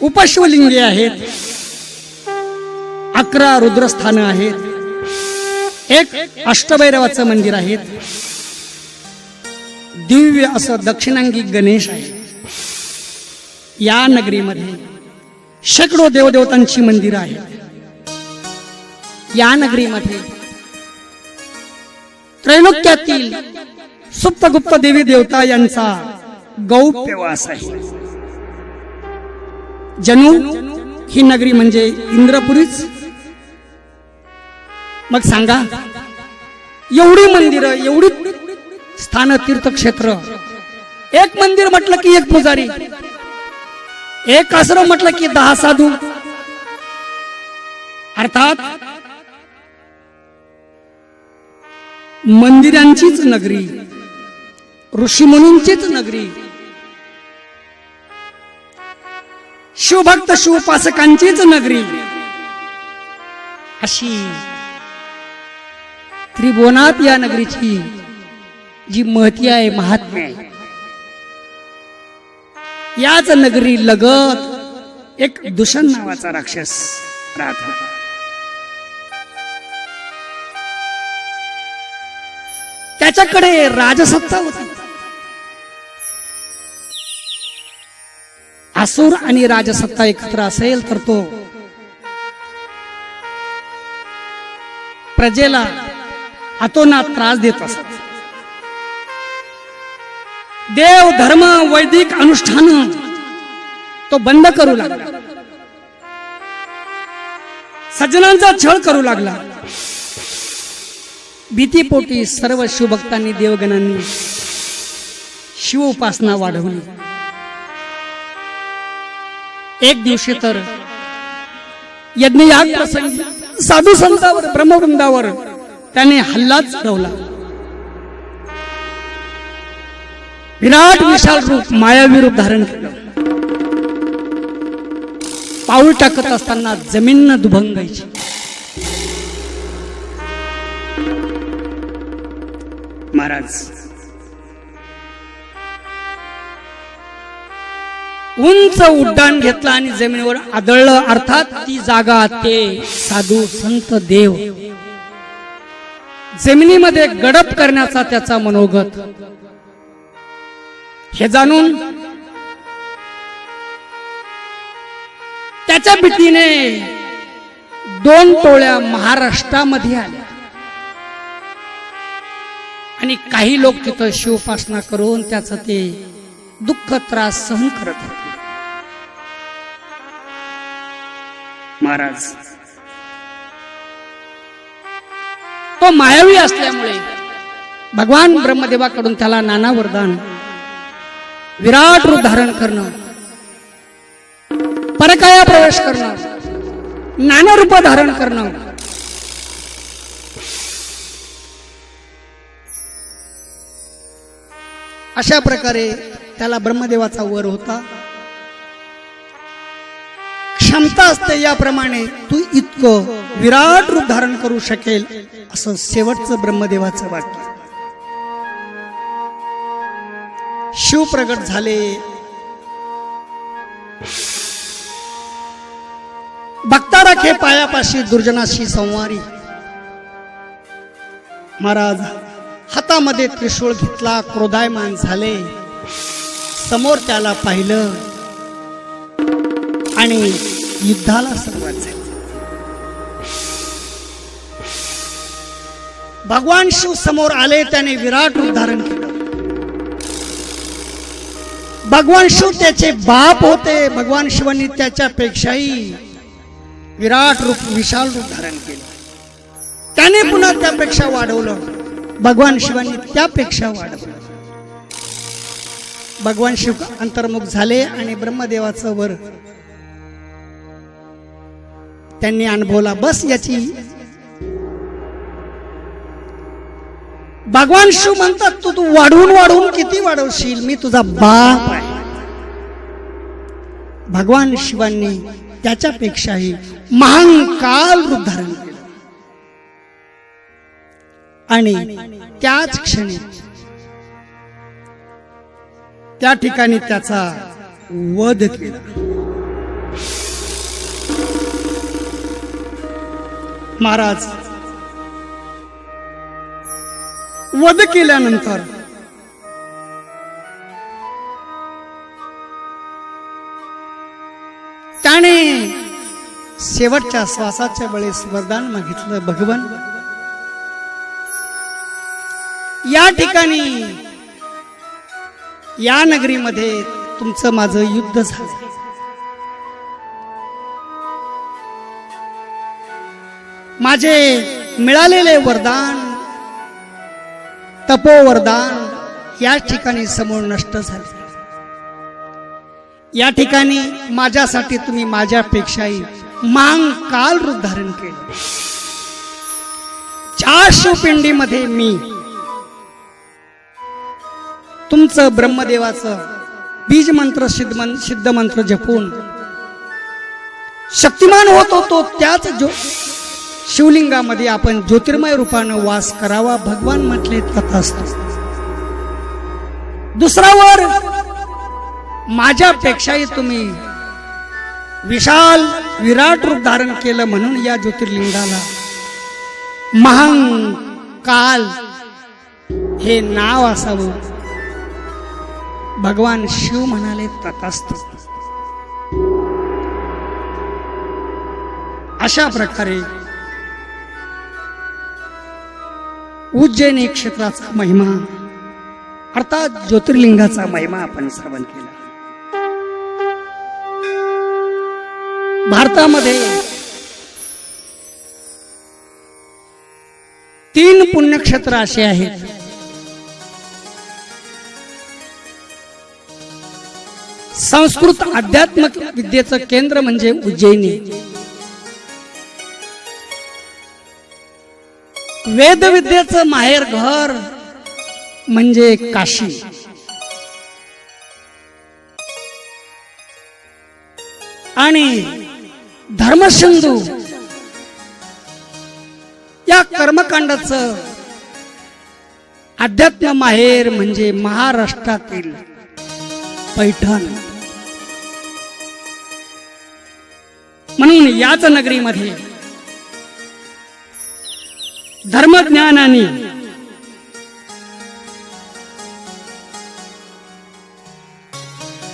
उपशिवलिंगे आहेत, 11 रुद्रस्थान आहेत, एक अष्टभैरवाचं मंदिर आहे, दिव्य असं दक्षिणांगी गणेश आहे. या नगरीमध्ये शेकडो देवदेवतांची मंदिरं आहेत. या नगरीमध्ये त्रैलोक्यातील सुप्त गुप्त देवी देवता यांचा गौप्यवास आहे. जणू ही नगरी म्हणजे इंद्रपुरीच. मग सांगा, एवढी मंदिरं, एवढी स्थान तीर्थक्षेत्र, एक मंदिर म्हटलं की एक पुजारी, एक आश्रम म्हटलं की 10 साधू. अर्थात मंदिरांचीच नगरी, ऋषीमुनींचीच नगरी, शिवभक्त शिवोपासकांचीच नगरी, अशी त्रिभुवनात या नगरीची जी महती आहे, महात्म्य आहे. याच नगरी लगत एक दुषण नावाचा राक्षस राहत होता. त्याच्याकडे राजसत्ता होती. असुर आणि राजसत्ता एकत्र असेल तर तो प्रजेला अतोनात त्रास देत असत. देव धर्म वैदिक अनुष्ठान तो बंद करू लागला. सज्जनांचा छळ करू लागला. भीतीपोटी सर्व शिवभक्तांनी देवगणांनी शिव उपासना वाढवली. एक दिवशी तर यज्ञयाग प्रसंगी साधू संतांवर ब्रह्मवृंदावर त्याने हल्ला चढवला. विराट विशाल रूप मायावी रूप धारण केलं. पाऊल टाकत असताना जमीन न दुभंगायची. महाराज उंच उड्डाण घेतलं आणि जमिनीवर आदळलं. अर्थात ती जागा ते साधू संत देव जमिनीमध्ये गडप करण्याचा त्याचा मनोगत हे जाणून त्याच्या भीतीने 2 टोळ्या महाराष्ट्रामध्ये आल्या आणि काही लोक तिथं शिवोपासना करून त्याचं ते दुःख त्रास सहन करत होते. महाराज तो मायावी असल्यामुळे भगवान ब्रह्मदेवाकडून त्याला नाना वरदान, विराट रूप धारण करणं, परकाया प्रवेश करणं, नाना रूप धारण करणं, अशा प्रकारे त्याला ब्रह्मदेवाचा वर होता. क्षमता असते याप्रमाणे तू इतकं विराट रूप धारण करू शकेल असं शेवटचं ब्रह्मदेवाचं वाक्य. शिव प्रगट झाले. भक्ता राखे पायापाशी दुर्जनाशी संवारी. महाराज हातामध्ये त्रिशूळ घेतला, क्रोधायमान झाले. समोर त्याला पाहिलं आणि युद्धाला सुरुवात झाली. भगवान शिव समोर आले. त्याने विराट रूप धारण केलं. भगवान शिव त्याचे बाप होते. भगवान शिवांनी त्याच्यापेक्षाही विराट रूप विशाल रूप धारण केलं. त्याने पुन्हा त्यापेक्षा वाढवलं. भगवान शिवांनी त्यापेक्षा वाढवलं. भगवान शिव अंतर्मुख झाले आणि ब्रह्मदेवाचं वर त्यांनी अनुभवला. बस याची भगवान शिव म्हणतात तू वाढवून वाढवून किती वाढवशील, मी तुझा बाप आहे. भगवान शिवांनी त्याच्यापेक्षाही महाकाल रूप धारण केलं आणि त्याच क्षणी त्या ठिकाणी त्याचा वध केला. महाराज वध केल्यानंतर त्याने शेवटच्या श्वासाच्या वेळेस वरदान मागितलं. भगवान या ठिकाणी या नगरीमध्ये तुमचं माझं युद्ध झालं. माझे मिळालेले वरदान तपोवरदान या ठिकाणी समोर नष्ट झाले. या ठिकाणी माझ्यासाठी तुम्ही माझ्यापेक्षाही महाकाल रूप धारण केलं. 4 शिवपिंडीमध्ये मी तुमचं ब्रह्मदेवाचं बीज मंत्र सिद्ध मंत्र जपून शक्तिमान होत होतो. त्याच शिवलिंगामध्ये आपण ज्योतिर्मय रूपानं वास करावा. भगवान म्हटले तथास्तु. दुसरा वर माझ्यापेक्षाही तुम्ही विशाल विराट रूप धारण केलं म्हणून या ज्योतिर्लिंगाला महाकाल हे नाव असावं. भगवान शिव म्हणाले तथास्तु. अशा प्रकारे उज्जैनी क्षेत्राचा महिमा अर्थात ज्योतिर्लिंगाचा महिमा आपण श्रवण केला. भारतामध्ये 3 पुण्यक्षेत्र असे आहेत. संस्कृत आध्यात्मिक विद्येचं केंद्र म्हणजे उज्जैनी. वेदविद्येचं माहेर घर म्हणजे काशी. आणि धर्मसिंधू या कर्मकांडाचं अध्यात्म माहेर म्हणजे महाराष्ट्रातील पैठण. म्हणून याच नगरीमध्ये धर्मज्ञानाने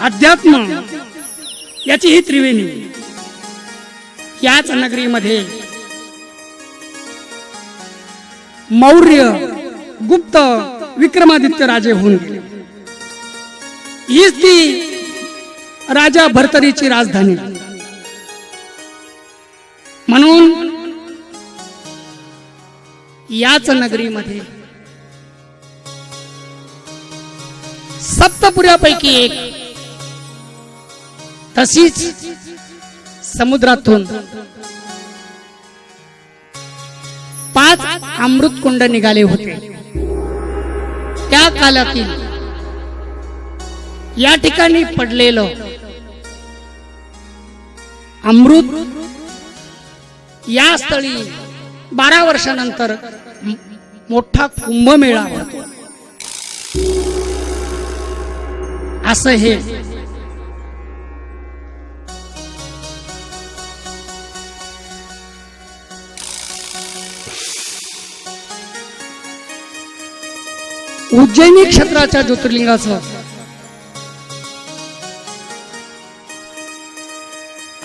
अध्यात्म याची ही त्रिवेणी. याच नगरीमध्ये मौर्य, गुप्त, विक्रमादित्य राजे होऊन गेले. हीच ती राजा भर्तरीची राजधानी. म्हणून याच नगरीमध्ये सप्तपुऱ्यापैकी एक, तशीच समुद्रातून 5 अमृतकुंड निघाले होते. त्या कालातील या ठिकाणी पडलेलं अमृत या स्थळी 12 वर्षानंतर मोठा कुंभमेळा होतो. असं हे उज्जैनी क्षेत्राच्या ज्योतिर्लिंगाचं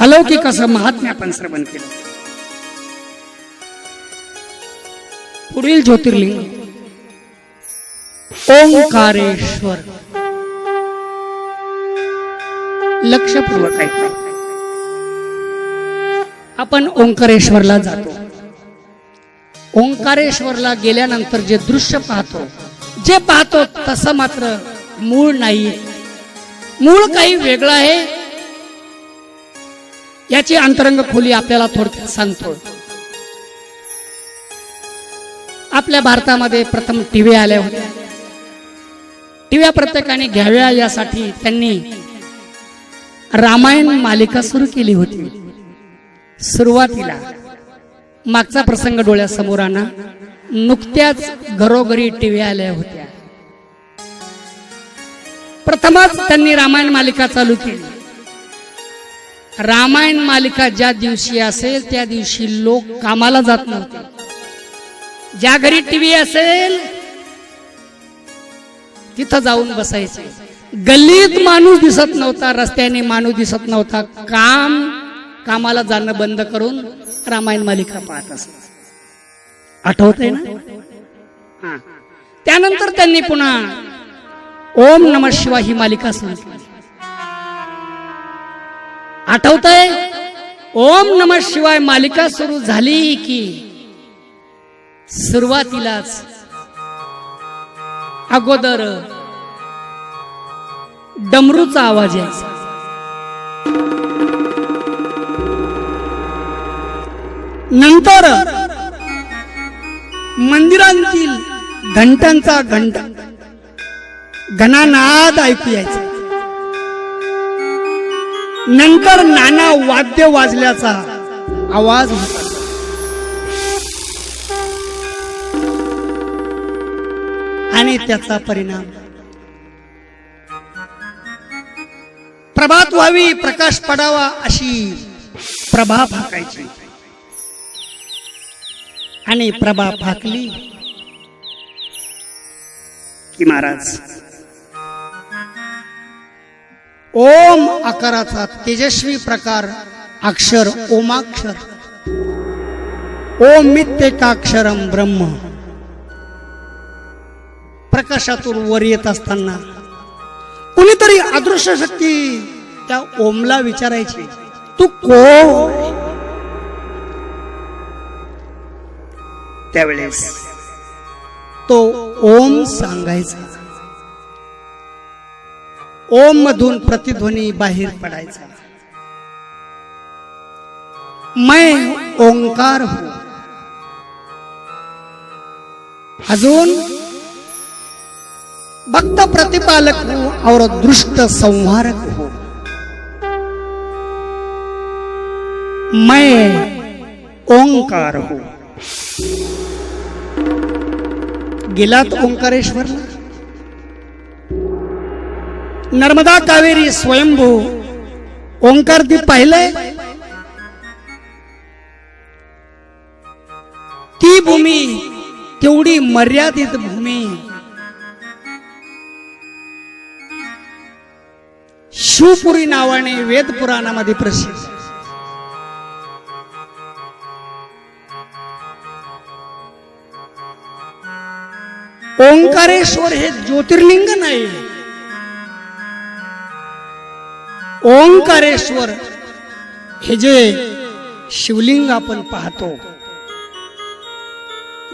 अलौकिक असं महात्म्य आपण श्रवण केलं. पुढील ज्योतिर्लिंग ओंकारेश्वर. लक्षपूर्वक ऐका. आपण ओंकारेश्वरला जातो. ओंकारेश्वरला गेल्यानंतर जे दृश्य पाहतो, जे पाहतो तसं मात्र मूळ नाही. मूळ काही वेगळं आहे. याची अंतरंग खोली आपल्याला थोडक्यात सांगतो. आपल्या भारतामध्ये प्रथम टीव्ही आल्या होत्या. टीव्या प्रत्येकाने घ्याव्या यासाठी त्यांनी रामायण मालिका सुरू केली होती. सुरुवातीला मागचा प्रसंग डोळ्यासमोर आणा. नुकत्याच घरोघरी टीव्ही आल्या होत्या. प्रथमच त्यांनी रामायण मालिका चालू केली. रामायण मालिका ज्या दिवशी असेल त्या दिवशी लोक कामाला जात नव्हते. ज्या घरी टीव्ही असेल तिथं जाऊन बसायचे. गल्लीत माणूस दिसत नव्हता, रस्त्याने माणूस दिसत नव्हता. कामाला जाणं बंद करून रामायण मालिका पाहत असत. आठवतंय ना? त्यानंतर त्यांनी पुन्हा ओम नमः शिवाय ही मालिका सुरू केली. आठवतंय? ओम नमः शिवाय मालिका सुरू झाली की सुरुवातीलाच अगोदर डमरूचा आवाज यायचा. नंतर मंदिरांतील घंटांचा घनानाद ऐकू यायचा. नंतर नाना वाद्य वाजल्याचा आवाज होता. आणि त्याचा परिणाम प्रभात व्हावी, प्रकाश पडावा अशी प्रभा फाकायची. आणि प्रभा फाकली की महाराज ओम आकाराचा तेजस्वी प्रकार अक्षर ओमाक्षर, ओम मित्येकाक्षरम ब्रह्म प्रकाशातून वर येत असताना कुणीतरी अदृश्य शक्ती त्या ओमला विचारायची, तू कोण? त्यावेळेस तो ओम सांगायचा. ओम मधून प्रतिध्वनी बाहेर पडायचा. मैं ओंकार हूं. अजून भक्त प्रतिपालक हूं और दुष्ट संहारक हूं. मैं ओंकार हूं. गेलात ओंकारेश्वरला? नर्मदा कावेरी स्वयंभू ओंकार दीप पाहिलंय? ती भूमी तेवढी मर्यादित भूमी शिवपुरी नावाने वेद पुराणामध्ये प्रसिद्ध. ओंकारेश्वर हे ज्योतिर्लिंग नाही. ओंकारेश्वर हे जे शिवलिंग आपण पाहतो,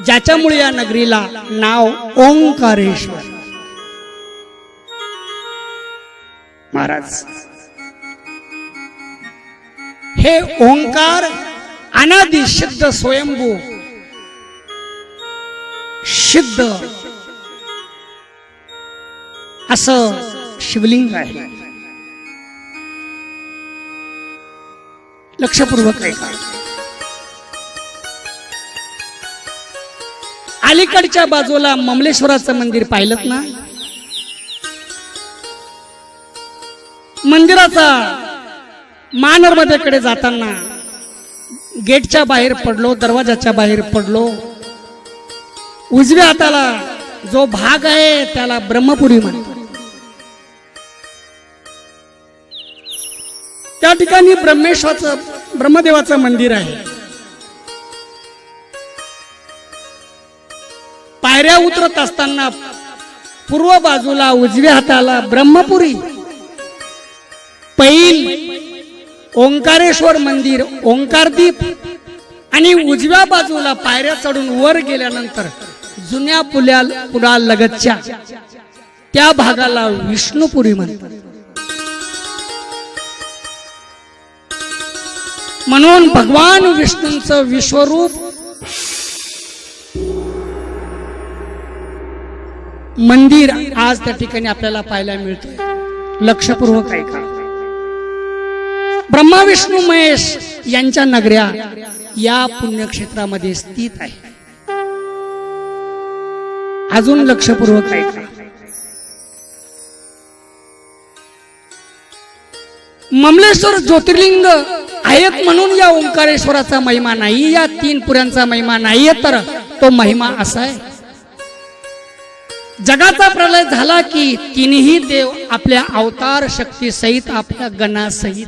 ज्याच्यामुळे या नगरीला नाव ओंकारेश्वर. महाराज, हे ओंकार अनादि सिद्ध स्वयंभू सिद्ध असं शिवलिंग आहे. लक्षपूर्वक ऐका. अलीकडच्या बाजूला ममलेश्वराचं मंदिर पाहिलं ना? मंदिराचा नर्मदेकडे जाताना गेटच्या बाहेर पडलो, दरवाजाच्या बाहेर पडलो, उजव्या हाताला जो भाग आहे त्याला ब्रह्मपुरी म्हणतात. त्या ठिकाणी ब्रह्मदेवाचं मंदिर आहे. पायऱ्या उतरत असताना पूर्व बाजूला उजव्या हाताला ब्रह्मपुरी, पैल ओंकारेश्वर मंदिर, ओंकारदीप, आणि उजव्या बाजूला पायऱ्या चढून वर गेल्यानंतर जुन्या पुला लगतच्या त्या भागाला विष्णुपुरी म्हणतात. म्हणून भगवान विष्णूंचं विश्वरूप मंदिर आज त्या ठिकाणी आपल्याला पाहायला मिळतं. लक्षपूर्वक ऐका. ब्रह्मा विष्णू महेश यांच्या नगऱ्या या पुण्यक्षेत्रामध्ये स्थित आहे. अजून लक्षपूर्वक ऐका. ममलेश्वर ज्योतिर्लिंग आहेत म्हणून या ओंकारेश्वराचा महिमा नाही, या तीन पुऱ्यांचा महिमा नाहीये, तर तो महिमा असा आहे. जगाचा प्रलय झाला की तिन्ही देव आपल्या अवतार शक्ती सहित, आपल्या गणासहित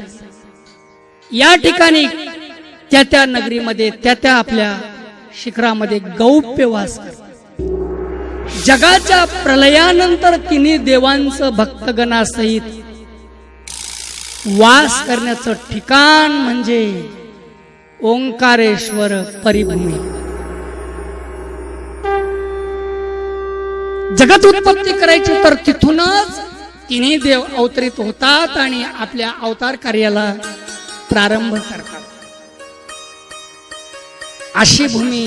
या ठिकाणी त्या त्या नगरीमध्ये, त्या त्या आपल्या शिखरामध्ये गौप्य वास करतात. जगाच्या प्रलयानंतर तिन्ही देवांचं भक्तगणासहित वास करण्याचं ठिकाण म्हणजे ओंकारेश्वर परिभूमी. जगत उत्पत्ती करायची तर तिथूनच तिन्ही देव अवतरित होतात आणि आपल्या अवतार कार्याला प्रारंभ करतात. अशी भूमी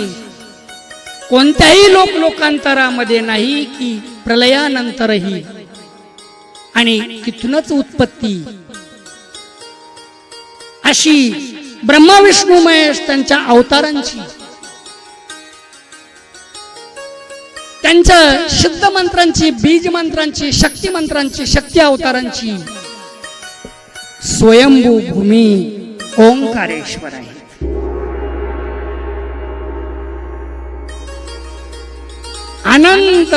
कोणत्याही लोकांतरामध्ये नाही की प्रलयानंतरही, आणि तिथूनच उत्पत्ती. अशी ब्रह्मा विष्णू महेश त्यांच्या अवतारांची, त्यांच्या शुद्ध मंत्रांची, बीज मंत्रांची, शक्ती मंत्रांची, शक्ती अवतारांची स्वयंभू भूमी ओंकारेश्वर आहे. अनंत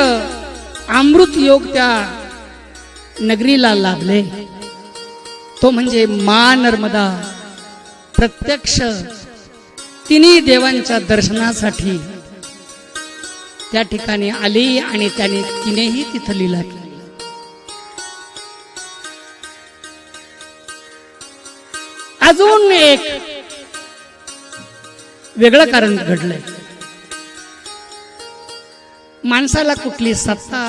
अमृत योग त्या नगरीला लाभले. तो म्हणजे नर्मदा प्रत्यक्ष तिन्ही देवांच्या दर्शनासाठी त्या ठिकाणी आली आणि त्याने तिनेही तिथं लीला केली. अजून एक वेगळं कारण घडलंय. माणसाला कुठली सत्ता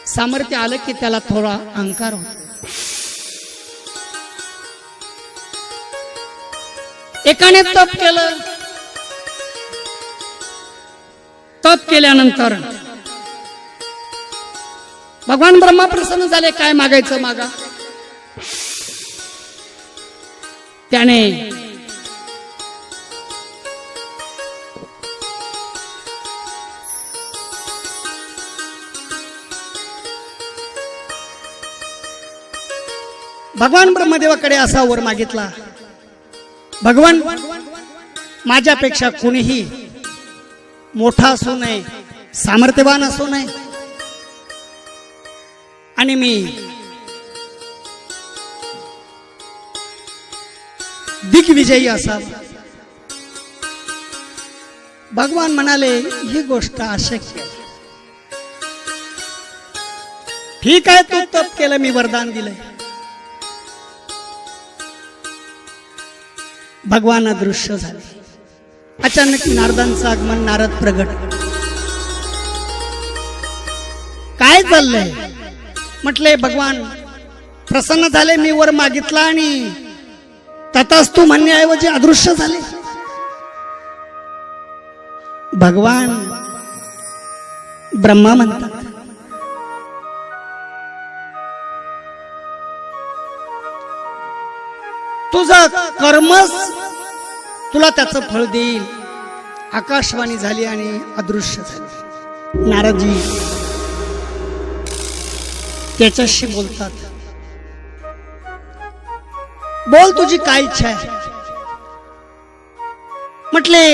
सामर्थ्य आलं की त्याला थोडा अहंकार होतो. एकाने तप केलं, तप केल्यानंतर भगवान ब्रह्मा प्रसन्न झाले. काय मागायचं मागा. त्याने भगवान ब्रह्मदेवाकडे असा वर मागितला, भगवान माझ्यापेक्षा कुणीही मोठा असू नये, सामर्थ्यवान असू नये, आणि मी दिग्विजयी असावा. भगवान म्हणाले ही गोष्ट अशक्य. ठीक आहे, तू तप केलं, मी वरदान दिलंय. भगवान अदृश्य झाले. अचानक नारदांचं आगमन. नारद प्रगट. काय चाललंय म्हटले. भगवान प्रसन्न झाले, मी वर मागितला आणि तथास्तु म्हणण्याऐवजी अदृश्य झाले. भगवान ब्रह्मा म्हणतात, तुझा कर्मच तुला त्याचं फळ देईल. आकाशवाणी झाली आणि अदृश्य झाली. नारदजी त्याच्याशी बोलतात. बोल, तुझी काय इच्छा आहे. म्हटले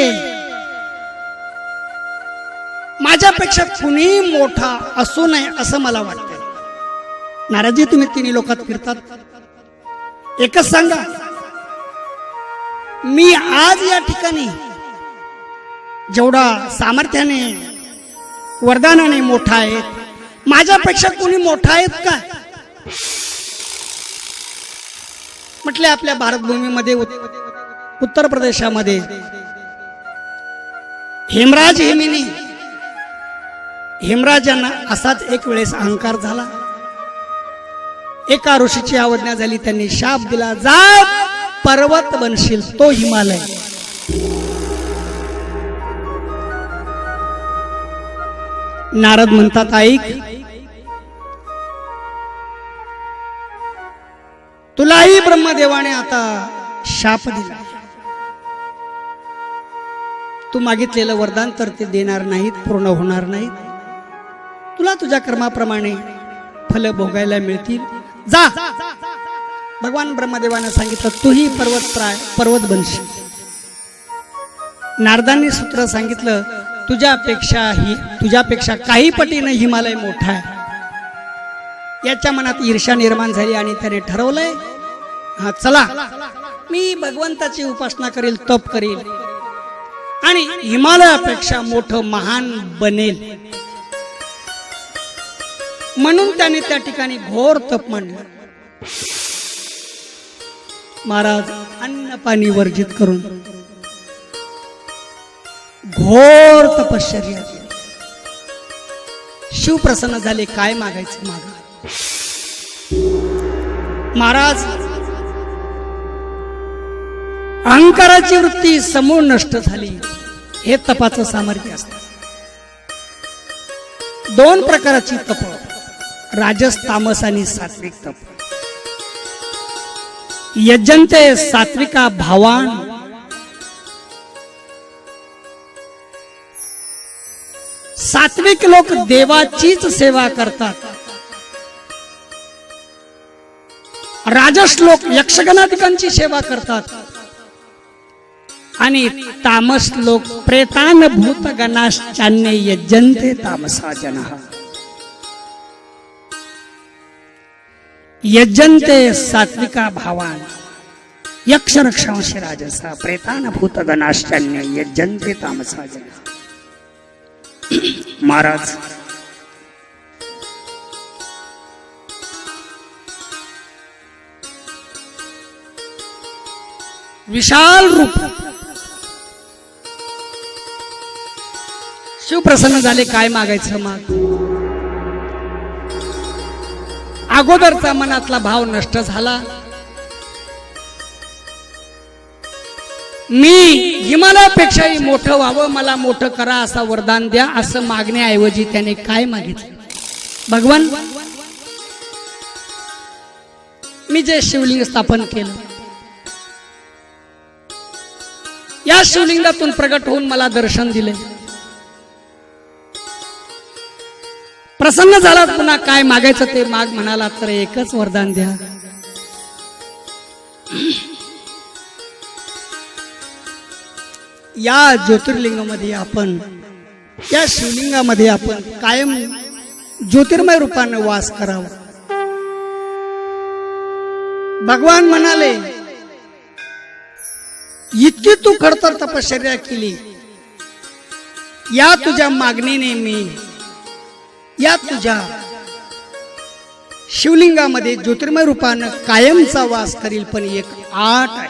माझ्यापेक्षा कुणी मोठा असू नये असं मला वाटतंय. नारदजी, तुम्ही तिन्ही लोकात फिरतात, एकच सांगा, मी आज या ठिकाणी जेवढा सामर्थ्याने वरदानाने मोठा आहे, माझ्यापेक्षा कोणी मोठा आहेत का. म्हटले आपल्या भारत भूमीमध्ये उत्तर प्रदेशामध्ये हेमराज हेमिनी हेमराजांना असाच एक वेळेस अहंकार झाला. एका ऋषीची आज्ञा झाली, त्यांनी शाप दिला, जा पर्वत बनशील, तो हिमालय. नारद म्हणतात, ऐक, तुलाही ब्रह्मदेवाने आता शाप दिला. तू मागितलेलं वरदान तर ते देणार नाहीत, पूर्ण होणार नाहीत. तुला तुझ्या कर्माप्रमाणे फल भोगायला मिळतील. जा. भगवान ब्रह्मदेवाने सांगितलं, तूही पर्वत बनशील. नारदांनी सूत्र सांगितलं, तुझ्यापेक्षा काही पटीने हिमालय मोठा आहे. याच्या मनात ईर्ष्या निर्माण झाली आणि त्याने ठरवलंय, हा चला, मी भगवंताची उपासना करेल, तप करेल आणि हिमालयापेक्षा मोठं महान बनेल. म्हणून त्याने त्या ठिकाणी घोर तप मांडलं. महाराज अन्न पाणी वर्जित करून घोर तपश्चर्या केली. शिव प्रसन्न झाले. काय मागायचं मागा. महाराज अहंकाराची वृत्ती समूळ नष्ट झाली. हे तपाचं सामर्थ्य असतं. दोन प्रकारची तप, राजस तामस आणि सात्विक तप. यजन्ते सात्विका भावान. सात्विक लोक देवाचीच सेवा करतात. राजस लोक यक्षगणाधिकांची सेवा करतात आणि तामस लोक प्रेतान भूतगणाश्चान्य यजन्ते तामसा जनः. यजन्ते सात्विका भावान यक्ष रक्षांशी राजसा प्रेतान भूतगणाश्चान्य यजन्ते तामसा जनः. महाराज विशाल रूप, शिव प्रसन्न झाले. काय मागायचं माग. अगोदरचा मनातला भाव नष्ट झाला. मी हिमालयापेक्षाही मोठं व्हावं, मला मोठं करा, असा वरदान द्या, असं मागण्याऐवजी त्याने काय मागितलं. भगवान, मी जे शिवलिंग स्थापन केलं, या शिवलिंगातून प्रगट होऊन मला दर्शन दिले. प्रसन्न झाला. पुन्हा काय मागायचं ते माग म्हणाला तर एकच वरदान द्या. या ज्योतिर्लिंगामध्ये आपण, या शिवलिंगामध्ये आपण कायम ज्योतिर्मय रूपाने वास करावा. भगवान म्हणाले, इतकी तू खडतर तपश्चर्या केली, या तुझ्या मागणीने मी या तुझ्या शिवलिंगामध्ये ज्योतिर्मय रूपानं कायमचा वास करील. पण एक आट आहे.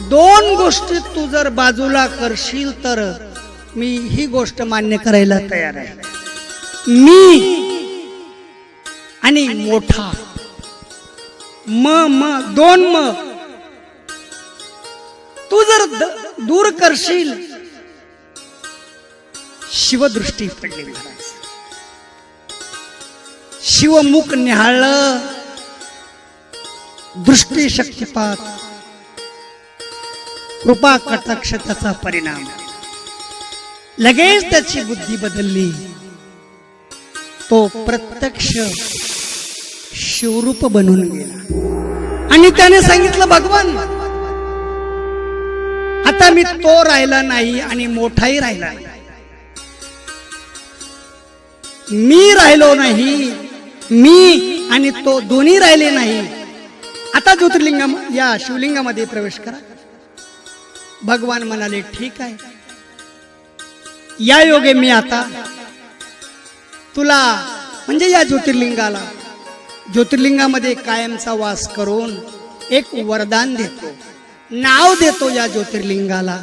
दोन गोष्टी तू जर बाजूला करशील तर मी ही गोष्ट मान्य करायला तयार आहे. मी आणि मोठा दोन तू जर दूर करशील, शिवदृष्टी पडली महाराज. शिवमुख निहाळलं, दृष्टी शक्तिपात, कृपा कटाक्ष त्याचा परिणाम. लगेच त्याची बुद्धी बदलली. तो प्रत्यक्ष शिवरूप बनून गेला. आणि त्याने सांगितलं, भगवान, आता मी तो राहिला नाही आणि मोठाही राहिला नाही. मी राहिलो नाही, मी आणि तो दोन्ही राहिले नाही. आता ज्योतिर्लिंगा या शिवलिंगामध्ये प्रवेश करा. भगवान म्हणाले, ठीक आहे. या योगे मी आता तुला म्हणजे या ज्योतिर्लिंगामध्ये कायमचा वास करून एक वरदान देतो, नाव देतो या ज्योतिर्लिंगाला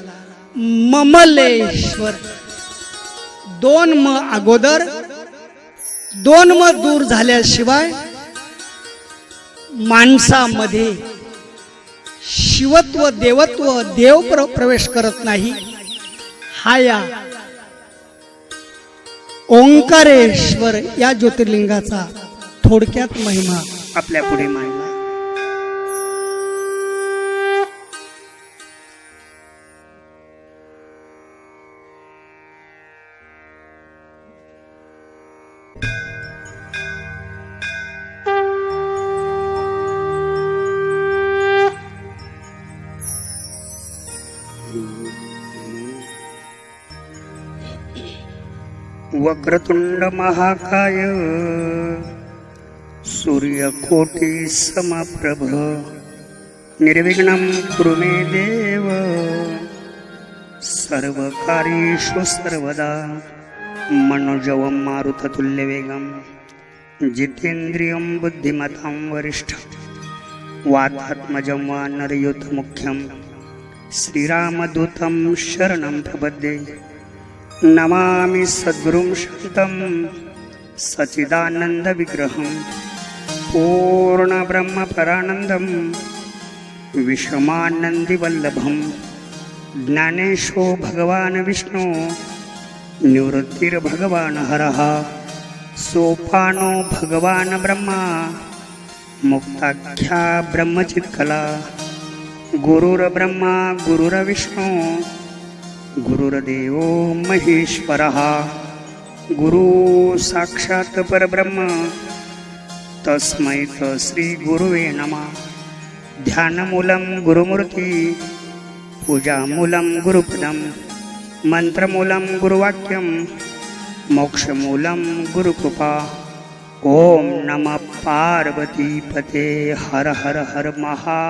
ममलेश्वर. दोन म अगोदर, दोन म दूर झाल्याशिवाय माणसामध्ये शिवत्व देवत्व देव प्रवेश करत नाही. हा या ओंकारेश्वर या ज्योतिर्लिंगाचा थोडक्यात महिमा आपल्या पुढे मांडला. वक्रतुंड महाकाय सूर्यकोटि समप्रभ निर्विघ्नं कुरु मे देव सर्वकार्येषु सर्वदा मनोजवं मारुततुल्यवेगं जितेन्द्रियं बुद्धिमतां वरिष्ठं वातात्मजं वानरयूथमुख्यं श्रीरामदूतं शरणं प्रपद्ये. नमामि सद्गुरुं शान्तं सच्चिदानंद विग्रहं पूर्ण ब्रह्म परानंदं विषमानंदी वल्लभं ज्ञानेशो भगवान विष्णु निवृत्तिर्भगवान हरः सोपानो भगवान ब्रह्मा मुक्ताख्या ब्रह्मचित्कला गुरुर्ब्रह्मा गुरुर्विष्णु गुरुर्देवो महेश्वरः गुरु साक्षात् परब्रह्म तस्मै श्री गुरुवे नमः. ध्यानमूलं गुरुमूर्ति पूजामूलं गुरुपदं मंत्रमूलं गुरुवाक्यं मोक्षमूलं गुरुकृपा. ओम नमः पार्वती पते हर हर हर महा